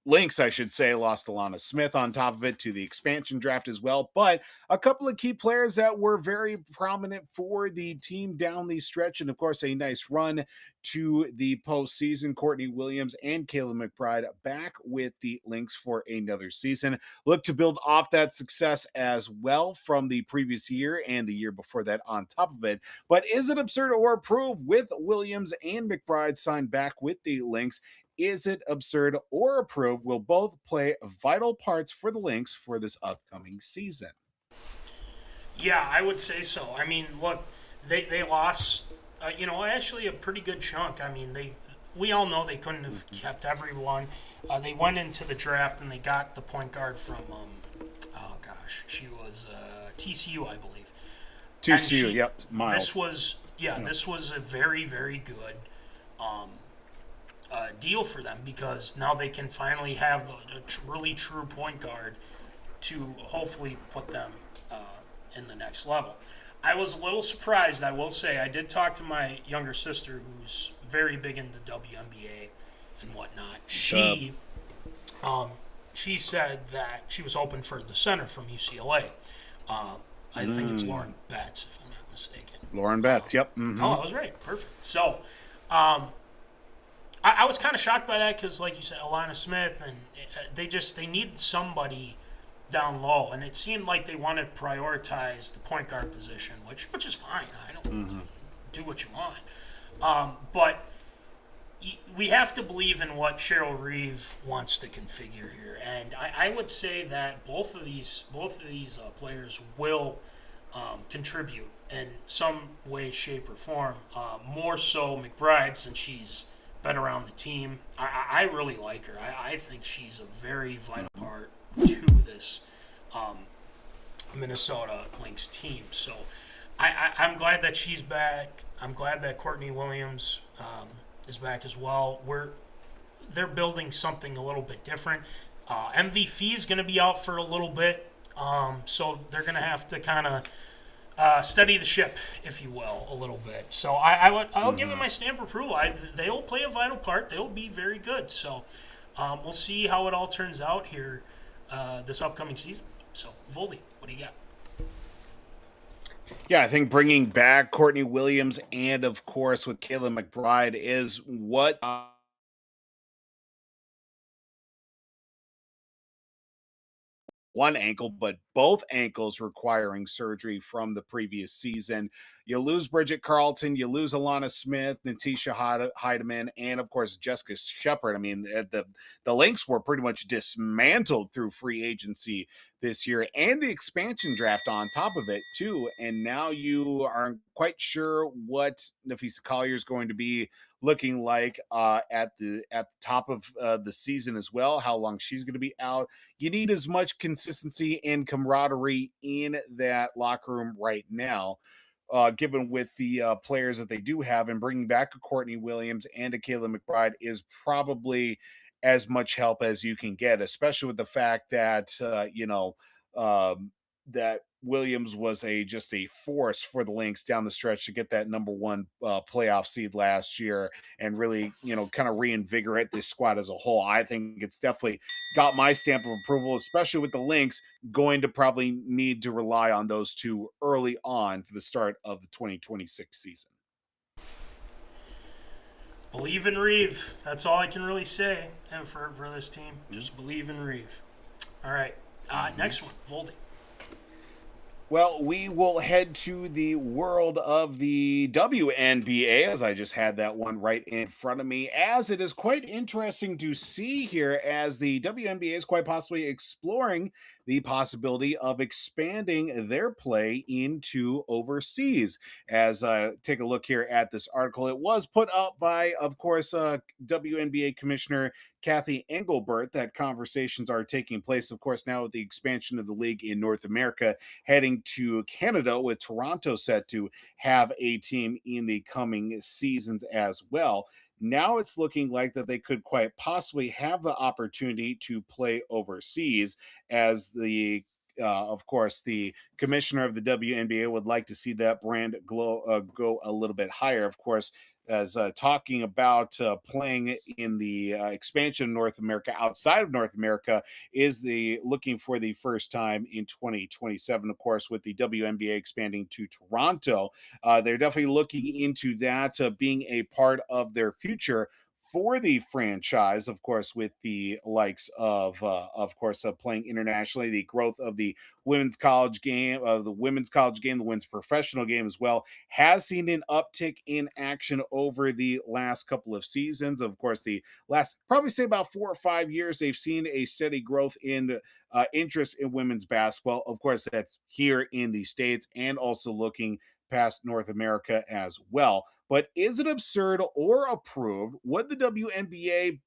Lynx, I should say, lost Alana Smith on top of it to the expansion draft as well. But a couple of key players that were very prominent for the team down the stretch. And of course, a nice run to the postseason. Courtney Williams and Kayla McBride back with the Lynx for another season. Look to build off that success as well from the previous year and the year before that on top of it. But is it absurd or approved with Williams and McBride signed back with the Lynx? Is it absurd or approved? Will both play vital parts for the Lynx for this upcoming season? Yeah, I would say so. I mean, look, they lost, actually a pretty good chunk. I mean, we all know they couldn't have kept everyone. They went into the draft and they got the point guard from, she was TCU, I believe. TCU, yep. Miles. This was yeah, this was a very, very good deal for them because now they can finally have a really true point guard to hopefully put them in the next level. I was a little surprised, I will say. I did talk to my younger sister, who's very big into WNBA and whatnot. She said that she was hoping for the center from UCLA. I think it's Lauren Betts, if I'm not mistaken. Lauren Betts, yep. Oh, I was right. Perfect. So, I was kind of shocked by that because, like you said, Alana Smith, and they needed somebody down low, and it seemed like they wanted to prioritize the point guard position, which is fine. I don't do what you want, but we have to believe in what Cheryl Reeve wants to configure here, and I would say that both of these players will contribute in some way, shape, or form. More so McBride, since she's been around the team. I really like her. I think she's a very vital part to this Minnesota Lynx team. So I'm glad that she's back. I'm glad that Courtney Williams is back as well. They're building something a little bit different. MVP is going to be out for a little bit, so they're going to have to kind of steady the ship, if you will, a little bit. So I'll give it my stamp of approval. They'll play a vital part. They'll be very good. So we'll see how it all turns out here this upcoming season. So Voldy, what do you got? Yeah, I think bringing back Courtney Williams and, of course, with Kayla McBride is what one ankle, but both ankles requiring surgery from the previous season. You lose Bridget Carlton, you lose Alana Smith, Natisha Heidemann, and of course Jessica Shepard. I mean, the Lynx were pretty much dismantled through free agency this year and the expansion draft on top of it too. And now you aren't quite sure what Nafisa Collier is going to be looking like at the top of the season as well. How long she's going to be out. You need as much consistency and camaraderie in that locker room right now. Given with the players that they do have, and bringing back a Courtney Williams and a Kayla McBride is probably as much help as you can get, especially with the fact that that Williams was just a force for the Lynx down the stretch to get that number one playoff seed last year and really, kind of reinvigorate this squad as a whole. I think it's definitely got my stamp of approval, especially with the Lynx going to probably need to rely on those two early on for the start of the 2026 season. Believe in Reeve. That's all I can really say for this team. Just believe in Reeve. All right. Next one, Voldy. Well, we will head to the world of the WNBA, as I just had that one right in front of me, as it is quite interesting to see here as the WNBA is quite possibly exploring the possibility of expanding their play into overseas. As take a look here at this article, it was put up by, of course, WNBA Commissioner Kathy Engelbert, that conversations are taking place, of course, now with the expansion of the league in North America, heading to Canada, with Toronto set to have a team in the coming seasons as well. Now it's looking like that they could quite possibly have the opportunity to play overseas, as of course, the commissioner of the WNBA would like to see that brand go a little bit higher. Of course, as talking about playing in the expansion of North America outside of North America is looking for the first time in 2027. Of course, with the WNBA expanding to Toronto, they're definitely looking into that being a part of their future for the franchise, of course, with the likes of course, playing internationally, the growth of the women's college game, the women's professional game as well, has seen an uptick in action over the last couple of seasons. Of course, the last, probably say about 4 or 5 years, they've seen a steady growth in interest in women's basketball. Of course, that's here in the States and also looking past North America as well. But is it absurd or approved? Would the WNBA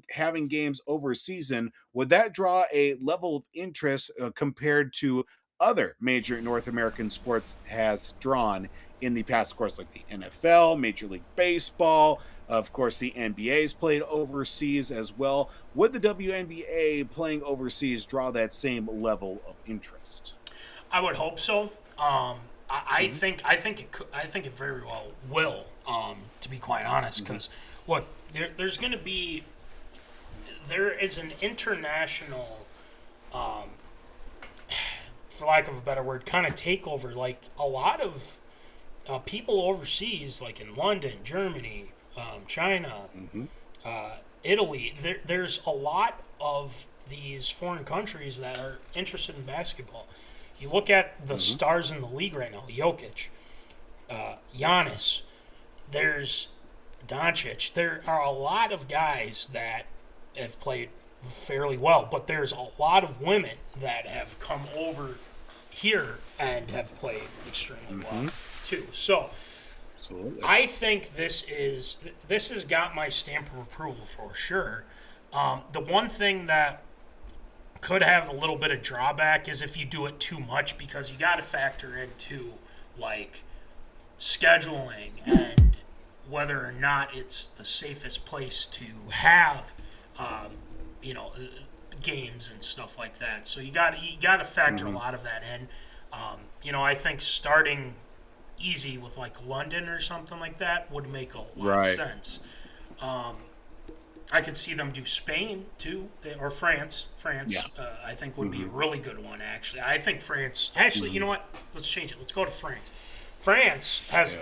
having games over season, would that draw a level of interest compared to other major North American sports has drawn in the past, of course, like the NFL, Major League Baseball, of course, the NBA's played overseas as well. Would the WNBA playing overseas draw that same level of interest? I would hope so. I think it could, I think it very well will. To be quite honest, because look, there's going to be there is an international, for lack of a better word, kind of takeover. Like a lot of people overseas, like in London, Germany, China, Italy. There's a lot of these foreign countries that are interested in basketball. You look at the stars in the league right now: Jokic, Giannis. There's Doncic. There are a lot of guys that have played fairly well, but there's a lot of women that have come over here and have played extremely well too. So Absolutely. I think this has got my stamp of approval for sure. The one thing that could have a little bit of drawback is if you do it too much, because you got to factor into like scheduling and whether or not it's the safest place to have games and stuff like that. So you got to factor a lot of that in. I think starting easy with like London or something like that would make a lot of sense. I could see them do Spain too, or France. France, I think would be a really good one. Actually, I think France. Actually, you know what? Let's change it. Let's go to France. France has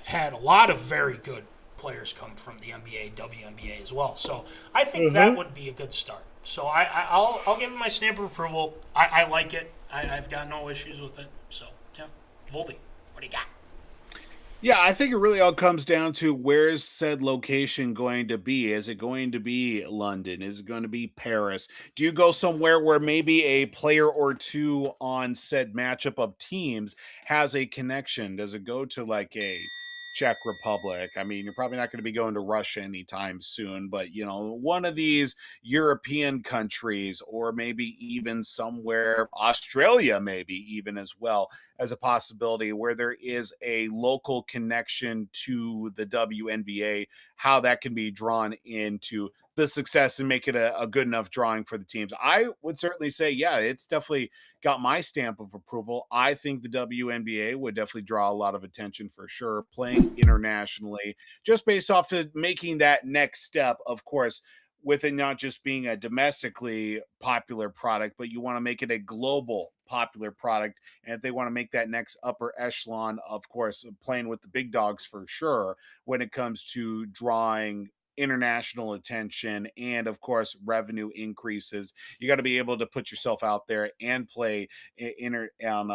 had a lot of very good players come from the NBA, WNBA as well. So I think that would be a good start. So I'll give it my stamp of approval. I like it. I've got no issues with it. So yeah, Voldy, what do you got? Yeah, I think it really all comes down to where's said location going to be. Is it going to be London? Is it going to be Paris? Do you go somewhere where maybe a player or two on said matchup of teams has a connection? Does it go to like a Czech Republic? I mean, you're probably not going to be going to Russia anytime soon, but one of these European countries, or maybe even somewhere, Australia, maybe even as well, as a possibility where there is a local connection to the WNBA, how that can be drawn into the success and make it a good enough drawing for the teams. I would certainly say, yeah, it's definitely got my stamp of approval. I think the WNBA would definitely draw a lot of attention for sure, playing internationally, just based off of making that next step, of course, with it not just being a domestically popular product, but you want to make it a global popular product. And if they want to make that next upper echelon, of course, playing with the big dogs for sure, when it comes to drawing international attention and of course revenue increases, you got to be able to put yourself out there and play on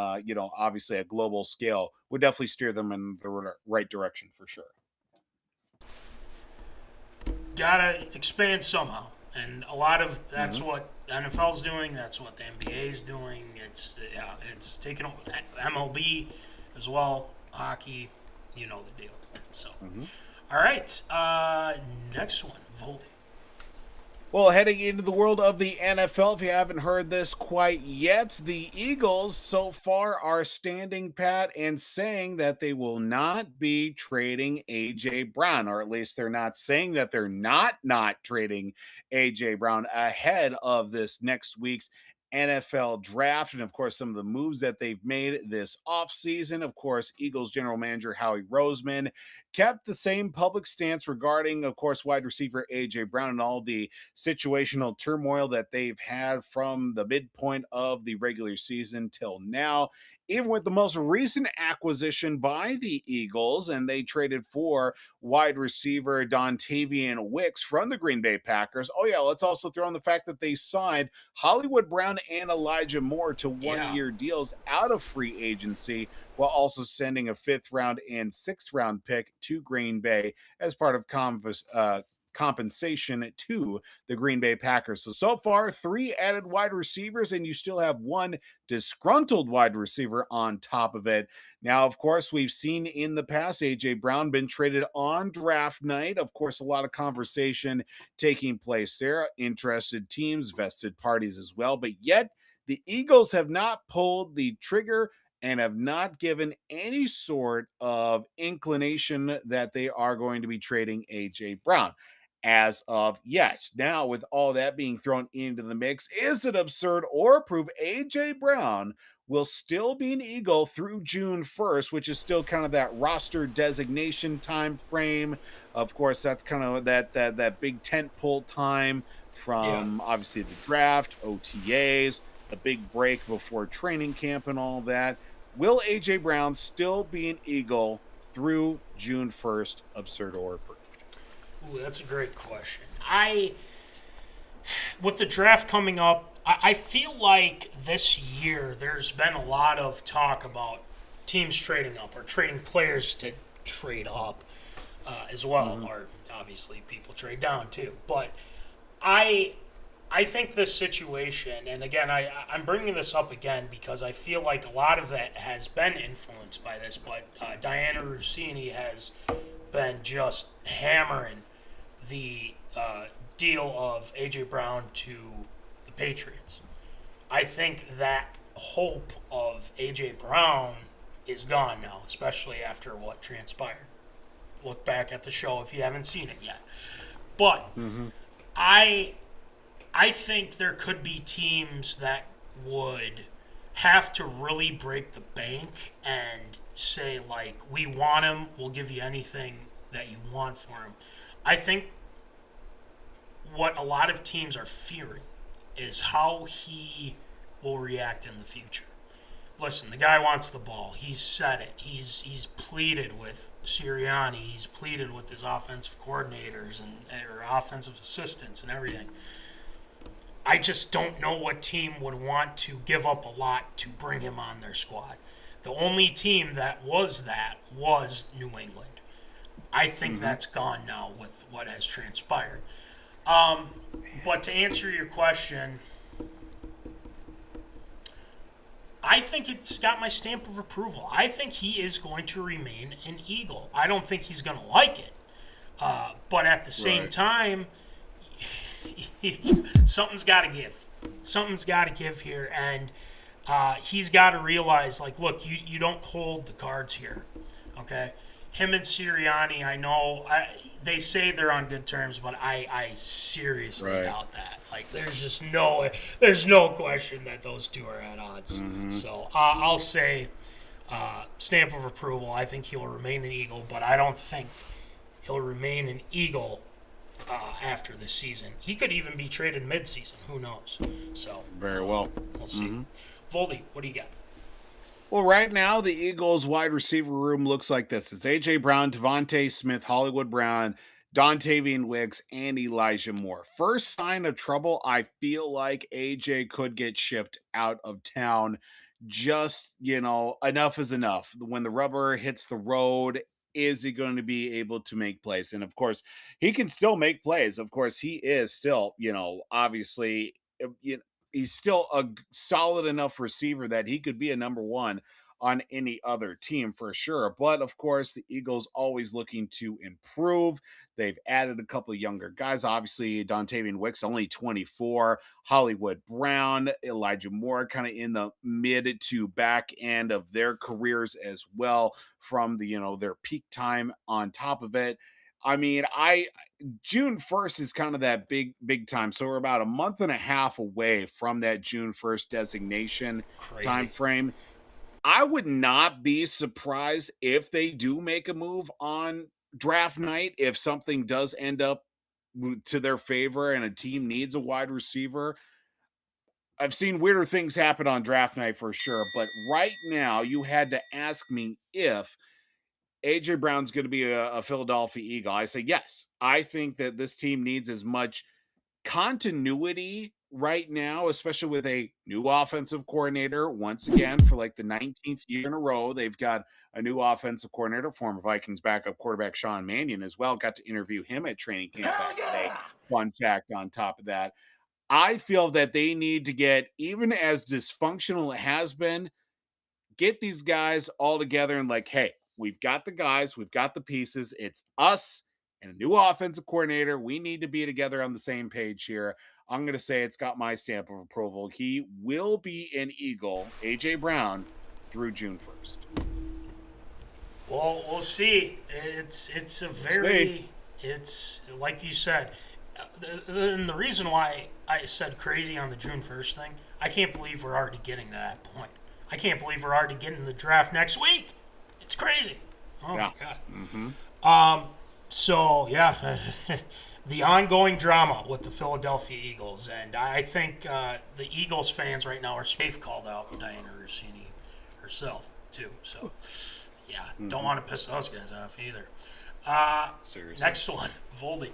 obviously a global scale. Would definitely steer them in the right direction for sure. Gotta expand somehow, and a lot of that's what the NFL's doing. That's what the NBA's doing. It's taking over MLB as well, hockey. You know the deal. So, all right, next one, Voldy. Well, heading into the world of the NFL, if you haven't heard this quite yet, the Eagles so far are standing pat and saying that they will not be trading A.J. Brown, or at least they're not saying that they're not trading A.J. Brown ahead of this next week's NFL draft. And of course, some of the moves that they've made this offseason. Of course, Eagles general manager Howie Roseman kept the same public stance regarding, of course, wide receiver A.J. Brown and all the situational turmoil that they've had from the midpoint of the regular season till now. Even with the most recent acquisition by the Eagles, and they traded for wide receiver Dontavian Wicks from the Green Bay Packers. Oh yeah, let's also throw in the fact that they signed Hollywood Brown and Elijah Moore to one-year deals out of free agency, while also sending a 5th round and 6th round pick to Green Bay as part of compensation to the Green Bay Packers. So far, 3 added wide receivers, and you still have 1 disgruntled wide receiver on top of it. Now, of course, we've seen in the past A.J. Brown been traded on draft night. Of course, a lot of conversation taking place there. Interested teams, vested parties as well. But yet, The Eagles have not pulled the trigger and have not given any sort of inclination that they are going to be trading A.J. Brown as of yet. Now, with all that being thrown into the mix, is it absurd or prove A.J. Brown will still be an Eagle through June 1st, which is still kind of that roster designation time frame. Of course, that's kind of that big tent pole time from obviously the draft, OTAs, the big break before training camp and all that. Will A.J. Brown still be an Eagle through June 1st, absurd or approved? Ooh, that's a great question. With the draft coming up, I feel like this year there's been a lot of talk about teams trading up or trading players to trade up as well, or obviously people trade down too. But I think this situation, and again, I'm bringing this up again because I feel like a lot of that has been influenced by this, but Dianna Russini has been just hammering the deal of A.J. Brown to the Patriots. I think that hope of A.J. Brown is gone now, especially after what transpired. Look back at the show if you haven't seen it yet. But I think there could be teams that would have to really break the bank and say, like, we want him, we'll give you anything that you want for him. I think what a lot of teams are fearing is how he will react in the future. Listen, the guy wants the ball. He's said it. He's pleaded with Sirianni. He's pleaded with his offensive coordinators or offensive assistants and everything. I just don't know what team would want to give up a lot to bring him on their squad. The only team that was New England. I think that's gone now with what has transpired. But to answer your question, I think it's got my stamp of approval. I think he is going to remain an Eagle. I don't think he's going to like it. But at the same time, something's got to give. Something's got to give here. And he's got to realize, like, look, you don't hold the cards here. Okay? Him and Sirianni, I know, they say they're on good terms, but I seriously doubt that. Like, there's no question that those two are at odds. So I'll say stamp of approval. I think he'll remain an Eagle, but I don't think he'll remain an Eagle after this season. He could even be traded mid-season. Who knows? So very well. We'll see. Voldy, what do you got? Well, right now, the Eagles wide receiver room looks like this. It's A.J. Brown, Devontae Smith, Hollywood Brown, Dontavian Wicks, and Elijah Moore. First sign of trouble, I feel like A.J. could get shipped out of town. Just, enough is enough. When the rubber hits the road, is he going to be able to make plays? And, of course, he can still make plays. Of course, he is still, obviously, he's still a solid enough receiver that he could be a number one on any other team for sure. But of course, the Eagles always looking to improve. They've added a couple of younger guys. Obviously, Dontavian Wicks, only 24. Hollywood Brown, Elijah Moore, kind of in the mid to back end of their careers as well from their peak time on top of it. I mean, June 1st is kind of that big time. So we're about a month and a half away from that June 1st designation time frame. I would not be surprised if they do make a move on draft night, if something does end up to their favor and a team needs a wide receiver. I've seen weirder things happen on draft night for sure. But right now, you had to ask me if A.J. Brown's going to be a Philadelphia Eagle. I say yes. I think that this team needs as much continuity right now, especially with a new offensive coordinator. Once again, for like the 19th year in a row, they've got a new offensive coordinator, former Vikings backup quarterback Sean Mannion as well. Got to interview him at training camp back today. Fun fact on top of that. I feel that they need to get, even as dysfunctional it has been, get these guys all together and like, hey, we've got the guys, we've got the pieces. It's us and a new offensive coordinator. We need to be together on the same page here. I'm going to say it's got my stamp of approval. He will be an Eagle, A.J. Brown, through June 1st. Well, we'll see. It's a very, it's like you said, and the reason why I said crazy on the June 1st thing, I can't believe we're already getting to that point. I can't believe we're already getting the draft next week. It's crazy. Oh my God. Mm-hmm. So yeah, the ongoing drama with the Philadelphia Eagles, and I think the Eagles fans right now are safe. Called out Dianna Russini herself too. So yeah, don't want to piss those guys off either. Seriously. Next one, Voldy.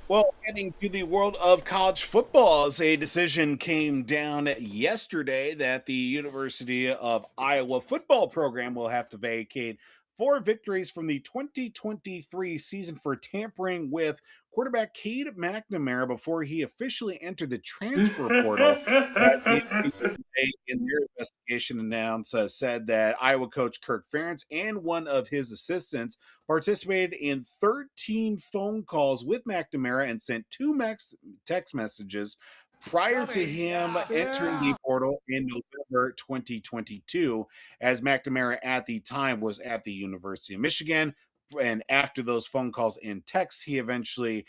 Well, heading to the world of college football, as a decision came down yesterday that the University of Iowa football program will have to vacate 4 victories from the 2023 season for tampering with quarterback Cade McNamara before he officially entered the transfer portal. As the NCAA, in their investigation announced, said that Iowa coach Kirk Ferentz and one of his assistants participated in 13 phone calls with McNamara and sent 2 text messages prior to him entering the portal in November 2022, as McNamara at the time was at the University of Michigan. And after those phone calls and texts, he eventually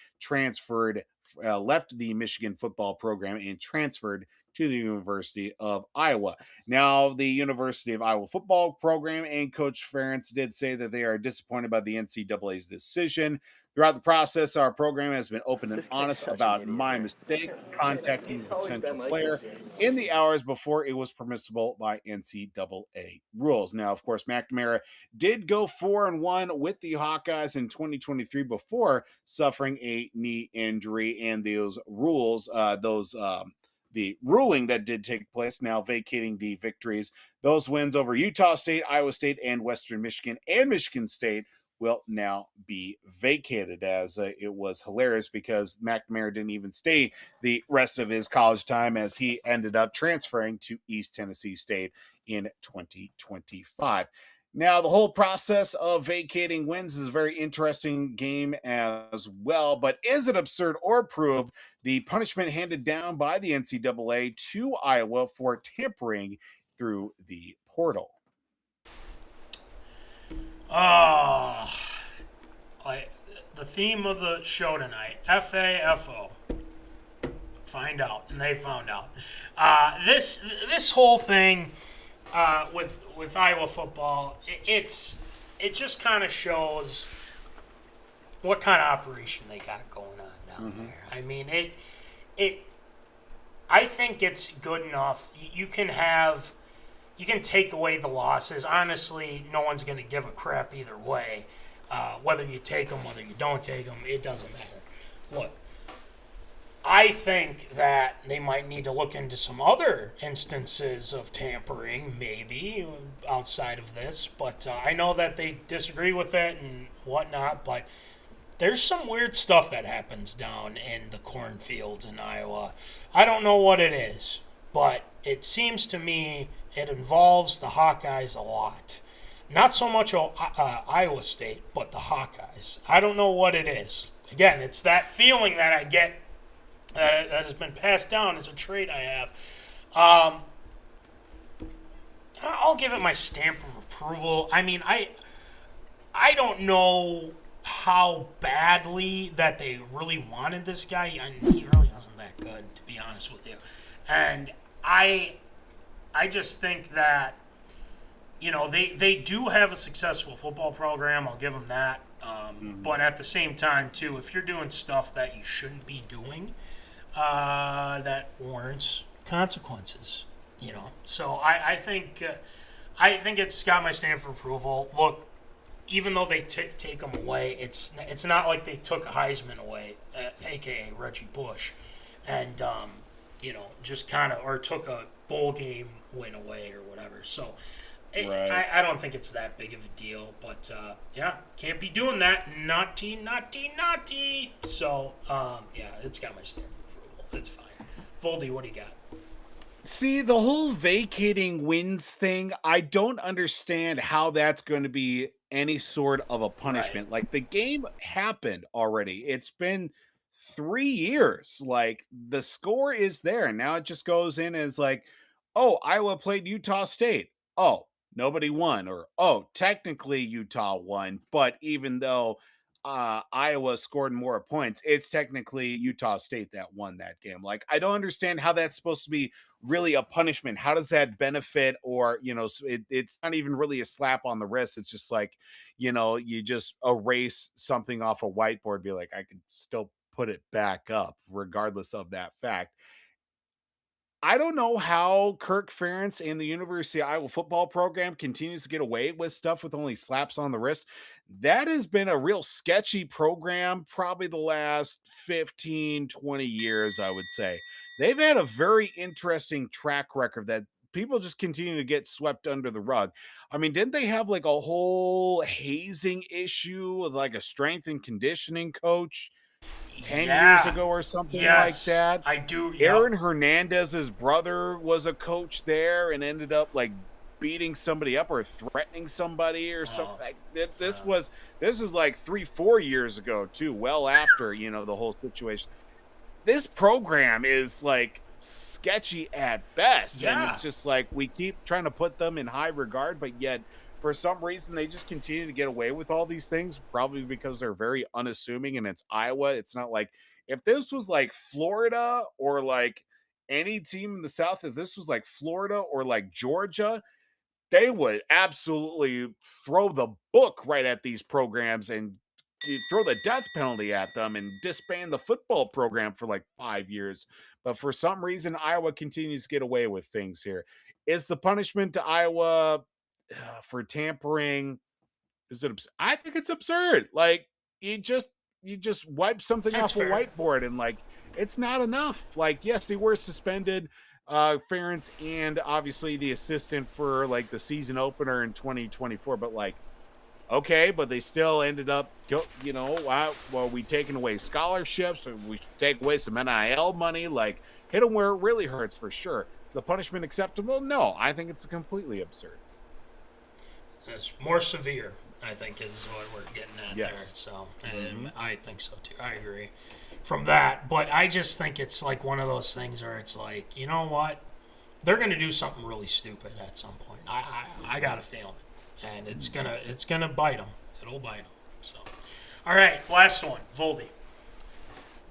left the Michigan football program and transferred to the University of Iowa. Now, the University of Iowa football program and Coach Ferentz did say that they are disappointed by the NCAA's decision. Throughout the process, our program has been open and honest about my mistake contacting the potential player in the hours before it was permissible by NCAA rules. Now, of course, McNamara did go 4-1 with the Hawkeyes in 2023 before suffering a knee injury, and those rules, the ruling that did take place, now vacating the victories. Those wins over Utah State, Iowa State, and Western Michigan and Michigan State will now be vacated, as it was hilarious because McNamara didn't even stay the rest of his college time, as he ended up transferring to East Tennessee State in 2025. Now, the whole process of vacating wins is a very interesting game as well, but is it absurd or proved the punishment handed down by the NCAA to Iowa for tampering through the portal? The theme of the show tonight, FAFO. Find out, and they found out. This whole thing with Iowa football, it just kind of shows what kind of operation they got going on down there. I mean, I think it's good enough. You can take away the losses. Honestly, no one's going to give a crap either way. Whether you take them, whether you don't take them, it doesn't matter. Look, I think that they might need to look into some other instances of tampering, maybe, outside of this. But I know that they disagree with it and whatnot, but there's some weird stuff that happens down in the cornfields in Iowa. I don't know what it is, but it seems to me it involves the Hawkeyes a lot. Not so much Iowa State, but the Hawkeyes. I don't know what it is. Again, it's that feeling that I get that has been passed down as a trait I have. I'll give it my stamp of approval. I mean, I don't know how badly that they really wanted this guy. He really wasn't that good, to be honest with you. And I just think that, you know, they do have a successful football program. I'll give them that. But at the same time, too, if you're doing stuff that you shouldn't be doing, that warrants consequences, you know. So I think it's got my stamp for approval. Look, even though they take him away, it's not like they took Heisman away, a.k.a. Reggie Bush, and, you know, just kind of, or took a bowl game win away or whatever. So Right. I don't think it's that big of a deal, but yeah, can't be doing that. Naughty. So, yeah, it's got my stamp of approval. It's fine. Voldy, what do you got? See, the whole vacating wins thing, I don't understand how that's going to be any sort of a punishment. Right. Like, the game happened already. It's been 3 years. Like, the score is there. And now it just goes in as like, oh, Iowa played Utah State. Oh, nobody won. Or, oh, technically Utah won. But even though Iowa scored more points, it's technically Utah State that won that game. Like, I don't understand how that's supposed to be really a punishment. How does that benefit? Or, it's not even really a slap on the wrist. It's just like, you just erase something off a whiteboard, be like, I can still put it back up regardless of that fact. I don't know how Kirk Ferentz and the University of Iowa football program continues to get away with stuff with only slaps on the wrist. That has been a real sketchy program, probably the last 15, 20 years, I would say. They've had a very interesting track record that people just continue to get swept under the rug. I mean, didn't they have like a whole hazing issue with like a strength and conditioning coach 10 years ago or something like that? I do. Aaron Hernandez's brother was a coach there and ended up like beating somebody up or threatening somebody or something. This was like 3-4 years ago too, well after, the whole situation. This program is like sketchy at best. Yeah. And it's just like we keep trying to put them in high regard, but yet for some reason they just continue to get away with all these things, probably because they're very unassuming and it's Iowa. It's not like if this was like Florida or like any team in the South, if this was like Florida or like Georgia, they would absolutely throw the book right at these programs and throw the death penalty at them and disband the football program for like 5 years. But for some reason, Iowa continues to get away with things here. Is the punishment to Iowa for tampering, is it I think it's absurd. Like, you just wipe something off a whiteboard and like it's not enough. Like, yes, they were suspended, Ferentz and obviously the assistant for like the season opener in 2024, but like, okay, but they still ended up, well, we taking away scholarships, or we take away some NIL money, like hit them where it really hurts for sure. The punishment acceptable? No, I think it's completely absurd. It's more severe, I think, is what we're getting at there. So, I think so too. I agree from that. But I just think it's like one of those things where it's like, you know what? They're going to do something really stupid at some point. I got a feeling. And it's gonna bite them. It'll bite them. So, all right, last one, Voldy.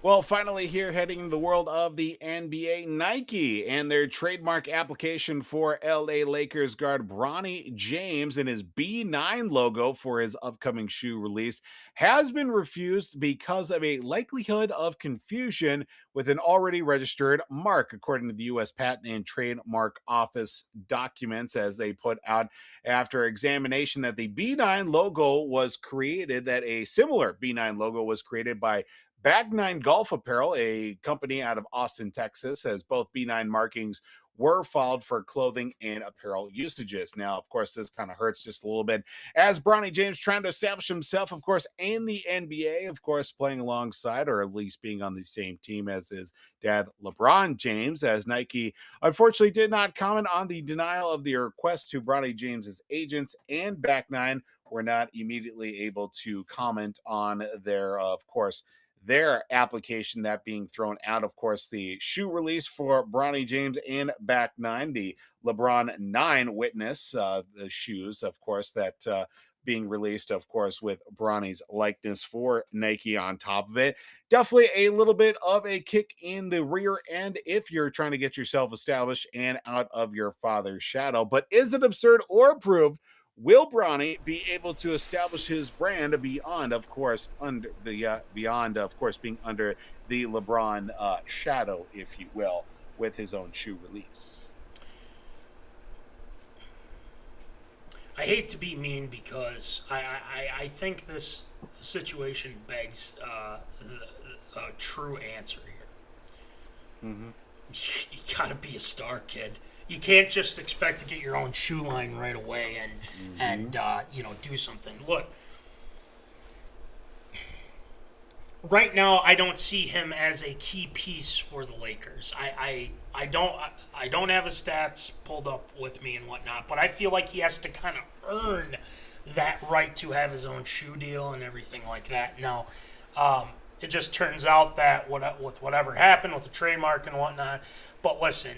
Well, finally here, heading to the world of the NBA, Nike and their trademark application for LA Lakers guard Bronny James and his B9 logo for his upcoming shoe release has been refused because of a likelihood of confusion with an already registered mark, according to the U.S. Patent and Trademark Office documents, as they put out after examination that the B9 logo was created, that a similar B9 logo was created by Bag9 Golf Apparel, a company out of Austin, Texas, as both B9 markings were filed for clothing and apparel usages. Now, of course, this kind of hurts just a little bit as Bronny James trying to establish himself, of course, in the NBA, of course, playing alongside or at least being on the same team as his dad, LeBron James, as Nike unfortunately did not comment on the denial of the request to Bronny James's agents, and Bag9 were not immediately able to comment on their, of course, their application, that being thrown out. Of course, the shoe release for Bronny James and Bag9, the LeBron 9 witness, the shoes, of course, that being released, of course, with Bronny's likeness for Nike on top of it. Definitely a little bit of a kick in the rear end if you're trying to get yourself established and out of your father's shadow. But is it absurd or approved? Will Bronny be able to establish his brand beyond, of course, under the being under the LeBron shadow, if you will, with his own shoe release? I hate to be mean because I think this situation begs a true answer here. Mm-hmm. You gotta be a star, kid. You can't just expect to get your own shoe line right away and do something. Look, right now I don't see him as a key piece for the Lakers. I don't have his stats pulled up with me and whatnot, but I feel like he has to kind of earn that right to have his own shoe deal and everything like that. Now, It just turns out that with whatever happened with the trademark and whatnot. But listen,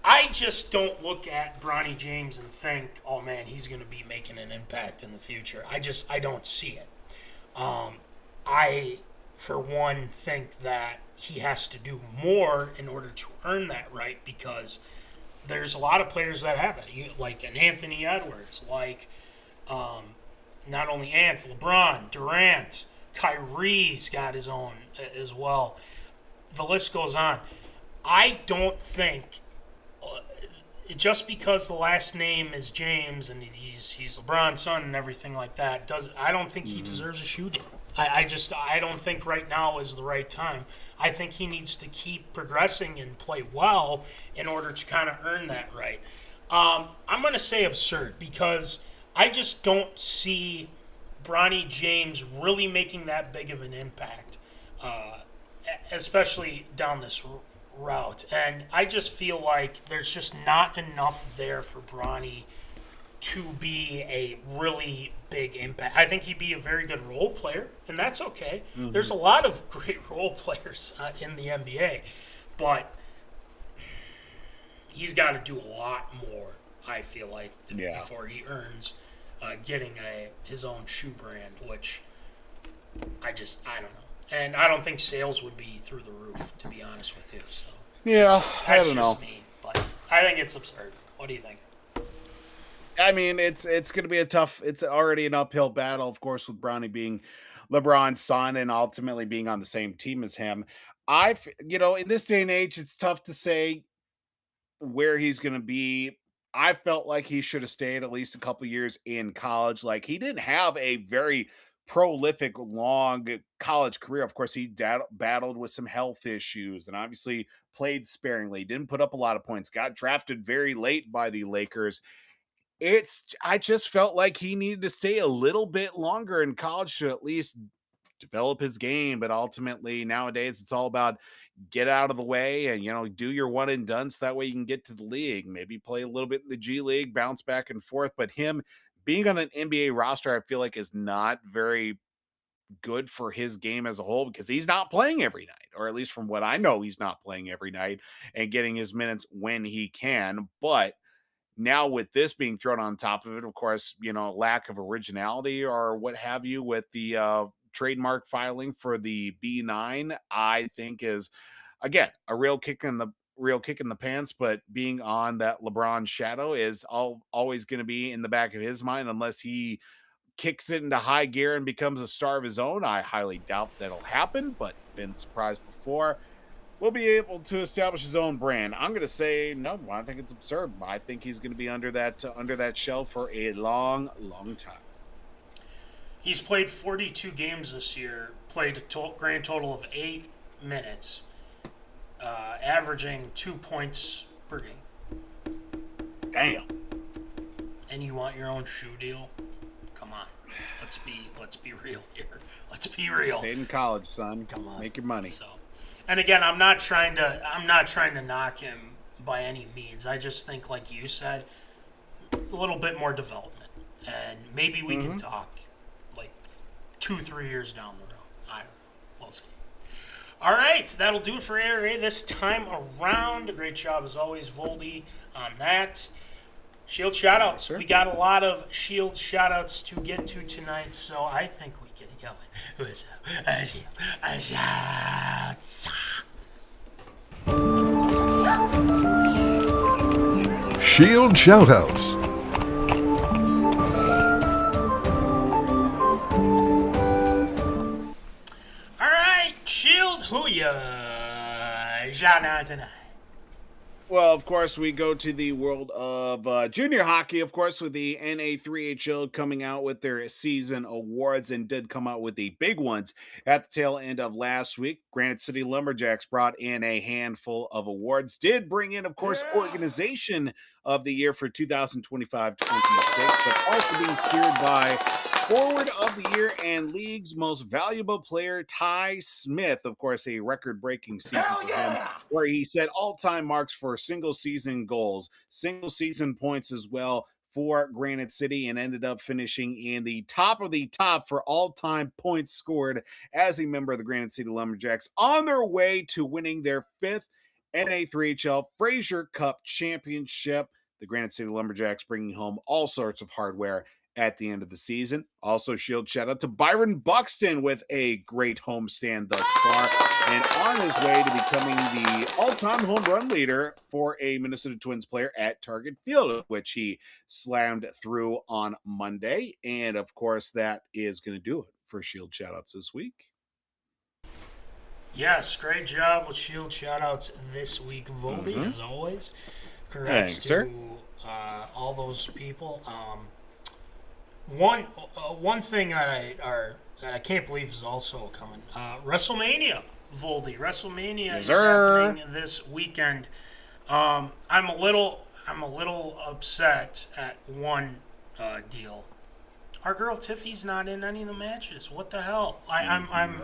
I just don't look at Bronny James and think, oh man, he's going to be making an impact in the future. I don't see it. I, for one, think that he has to do more in order to earn that right, because there's a lot of players that have it, like an Anthony Edwards, like not only LeBron, Durant, Kyrie's got his own as well. The list goes on. I don't think just because the last name is James and he's LeBron's son and everything like that, I don't think he deserves a shoe deal. I don't think right now is the right time. I think he needs to keep progressing and play well in order to kind of earn that right. I'm going to say absurd because I just don't see Bronny James really making that big of an impact, especially down this route. And I just feel like there's just not enough there for Bronny to be a really big impact. I think he'd be a very good role player, and that's okay. Mm-hmm. There's a lot of great role players in the NBA, but he's got to do a lot more, I feel like, before he earns getting his own shoe brand, which I don't know. And I don't think sales would be through the roof, to be honest with you. So yeah, I don't know. That's just me, but I think it's absurd. What do you think? I mean, it's going to be it's already an uphill battle, of course, with Bronny being LeBron's son and ultimately being on the same team as him. In this day and age, it's tough to say where he's going to be. I felt like he should have stayed at least a couple years in college. Like, he didn't have a very prolific, long college career. Of course, he battled with some health issues and obviously played sparingly, didn't put up a lot of points, got drafted very late by the Lakers. I just felt like he needed to stay a little bit longer in college to at least develop his game. But ultimately, nowadays, it's all about get out of the way and, do your one and done so that way you can get to the league, maybe play a little bit in the G League, bounce back and forth. But him being on an NBA roster, I feel like is not very good for his game as a whole because he's not playing every night, or at least from what I know, he's not playing every night and getting his minutes when he can. But now with this being thrown on top of it, of course, lack of originality or what have you with the trademark filing for the B9, I think is, again, a real kick in the pants, but being on that LeBron shadow is always going to be in the back of his mind unless he kicks it into high gear and becomes a star of his own. I highly doubt that'll happen, but been surprised before. Will be able to establish his own brand. I'm going to say no. I think it's absurd. I think he's going to be under that shell for a long, long time. He's played 42 games this year. Played a grand total of 8 minutes, averaging 2 points per game. Damn. And you want your own shoe deal? Come on. Let's be real here. Let's be real. Stay in college, son. Come on. Make your money. So. And again, I'm not trying to knock him by any means. I just think, like you said, a little bit more development, and maybe we can talk like 2-3 years down the road. I don't know. We'll see. All right, that'll do it for ARA this time around. A great job as always, Voldy, on that. Shield shoutouts. Sure. We got a lot of Shield shoutouts to get to tonight, so I think we get it going. Shield shoutouts. All right, Shield, who ya shout out tonight? Well, of course, we go to the world of junior hockey, of course, with the NA3HL coming out with their season awards and did come out with the big ones at the tail end of last week. Granite City Lumberjacks brought in a handful of awards, did bring in, of course, Organization of the Year for 2025-26, but also being steered by Forward of the Year and League's Most Valuable Player, Ty Smith. Of course, a record-breaking season for him, where he set all-time marks for single-season goals, single-season points as well, for Granite City and ended up finishing in the top of the top for all-time points scored as a member of the Granite City Lumberjacks on their way to winning their 5th NA3HL Fraser Cup Championship. The Granite City Lumberjacks bringing home all sorts of hardware at the end of the season. Also, Shield shout out to Byron Buxton with a great homestand thus far and on his way to becoming the all-time home run leader for a Minnesota Twins player at Target Field, which he slammed through on Monday. And of course, that is going to do it for Shield shoutouts this week. Yes, great job with Shield shoutouts this week, Voldy, as always. Congrats to all those people. One thing that I can't believe is also coming. WrestleMania, Voldy. WrestleMania is happening this weekend. I'm a little upset at one deal. Our girl Tiffy's not in any of the matches. What the hell? I'm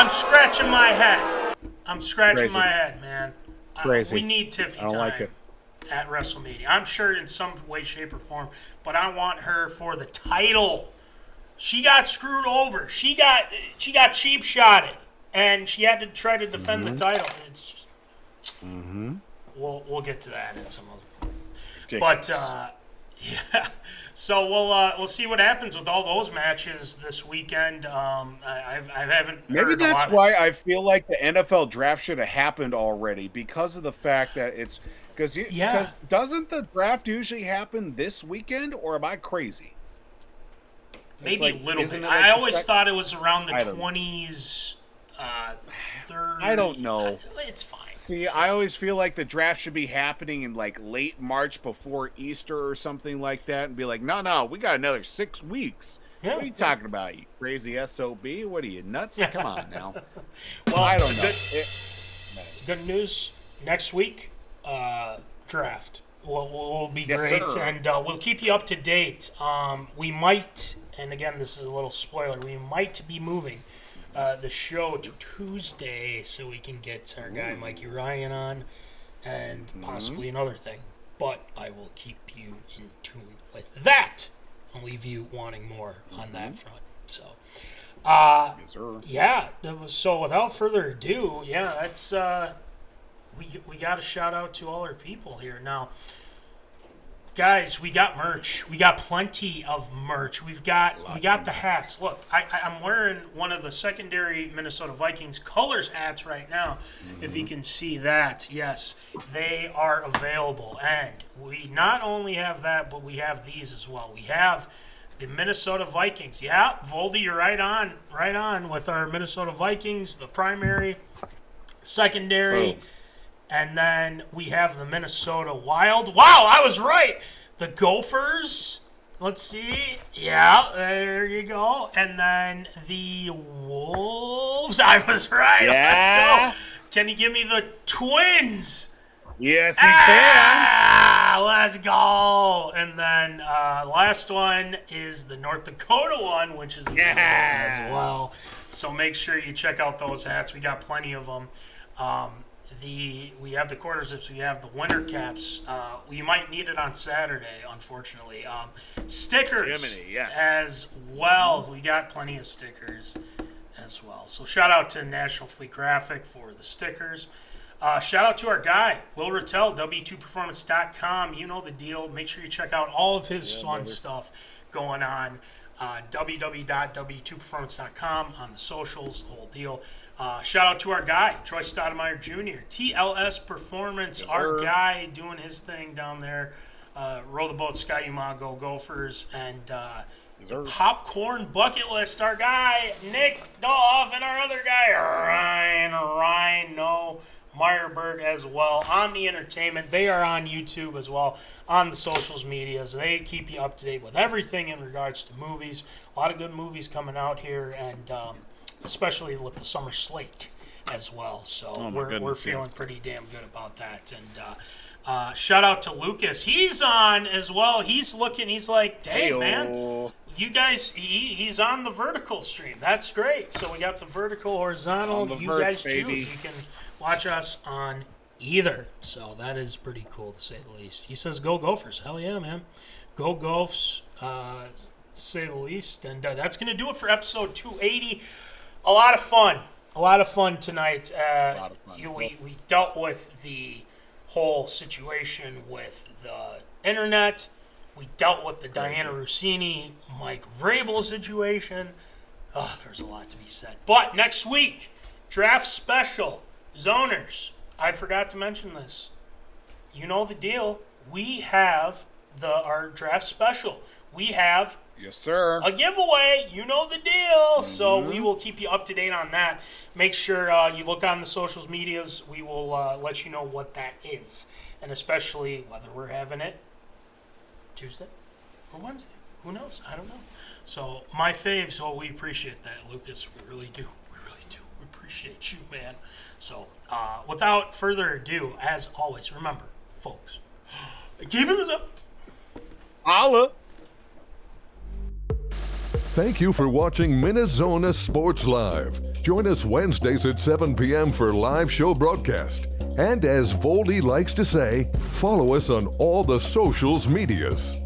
scratching my head. My head, man. Crazy. We need Tiffy time. I don't like it. At WrestleMania. I'm sure in some way, shape, or form, but I want her for the title. She got screwed over. She got cheap shotted, and she had to try to defend the title. It's just, we'll get to that in some other point. But yeah, so we'll see what happens with all those matches this weekend. I haven't. Maybe that's why I feel like the NFL draft should have happened already, because of the fact that it's. Because doesn't the draft usually happen this weekend, or am I crazy? Maybe a little bit. I always thought it was around the 20s, third. I don't know. It's fine. See, I always feel like the draft should be happening in like late March before Easter or something like that, and be like, no, we got another 6 weeks. Yeah. What are you talking about, you crazy SOB? What are you, nuts? Come on now. Well, I don't know. Good news, next week. Draft will be great, sir. And we'll keep you up to date. We might, and again, this is a little spoiler, we might be moving the show to Tuesday so we can get our guy Mikey Ryan on and possibly another thing. But I will keep you in tune with that. I'll leave you wanting more on that front. So, yeah. So without further ado, that's. We got to shout out to all our people here. Now, guys, we got merch. We got plenty of merch. We got the hats. Look, I'm wearing one of the secondary Minnesota Vikings colors hats right now. If you can see that, yes, they are available. And we not only have that, but we have these as well. We have the Minnesota Vikings. Yeah, Voldy, you're right on with our Minnesota Vikings, the primary, secondary. Oh. And then we have the Minnesota Wild. Wow, I was right. The Gophers. Let's see. Yeah, there you go. And then the Wolves. I was right. Yeah. Let's go. Can you give me the Twins? Yes, he can. Let's go. And then last one is the North Dakota one, which is available as well. So make sure you check out those hats. We got plenty of them. We have the quarter zips, we have the winter caps. We might need it on Saturday, unfortunately. Stickers as well. We got plenty of stickers as well. So shout out to National Fleet Graphic for the stickers. Shout out to our guy, Will Rattel, W2performance.com. You know the deal. Make sure you check out all of his fun stuff going on. www.w2performance.com on the socials, the whole deal. Shout out to our guy, Troy Stoudemire Jr., TLS Performance, our guy doing his thing down there. Row the Boat, Sky Umago, Gophers, and the Popcorn Bucket List, our guy, Nick Dolph, and our other guy, Ryan Meyerberg as well. Omni Entertainment, they are on YouTube as well, on the socials medias. They keep you up to date with everything in regards to movies. A lot of good movies coming out here, and especially with the summer slate as well. So we're feeling pretty damn good about that. And shout out to Lucas. He's on as well. He's looking. He's like, hey, man, you guys, he's on the vertical stream. That's great. So we got the vertical, horizontal. You guys choose. You can watch us on either. So that is pretty cool to say the least. He says, "Go Gophers!" Hell yeah, man! Go Gophs! To say the least. And that's gonna do it for episode 280. A lot of fun tonight. We dealt with the whole situation with the internet. We dealt with the Dianna Russini, Mike Vrabel situation. Oh, there's a lot to be said. But next week, draft special, Zoners. I forgot to mention this. You know the deal. We have our draft special. We have yes, sir, a giveaway. You know the deal. So we will keep you up to date on that. Make sure you look on the socials medias. We will let you know what that is, and especially whether we're having it Tuesday or Wednesday. Who knows? I don't know. So my faves, we appreciate that, Lucas. We really do. We really do. We appreciate you, man. So without further ado, as always, remember, folks, keeping this up. Holla. Thank you for watching MinneZona Sports Live. Join us Wednesdays at 7 p.m. for live show broadcast. And as Voldy likes to say, follow us on all the socials medias.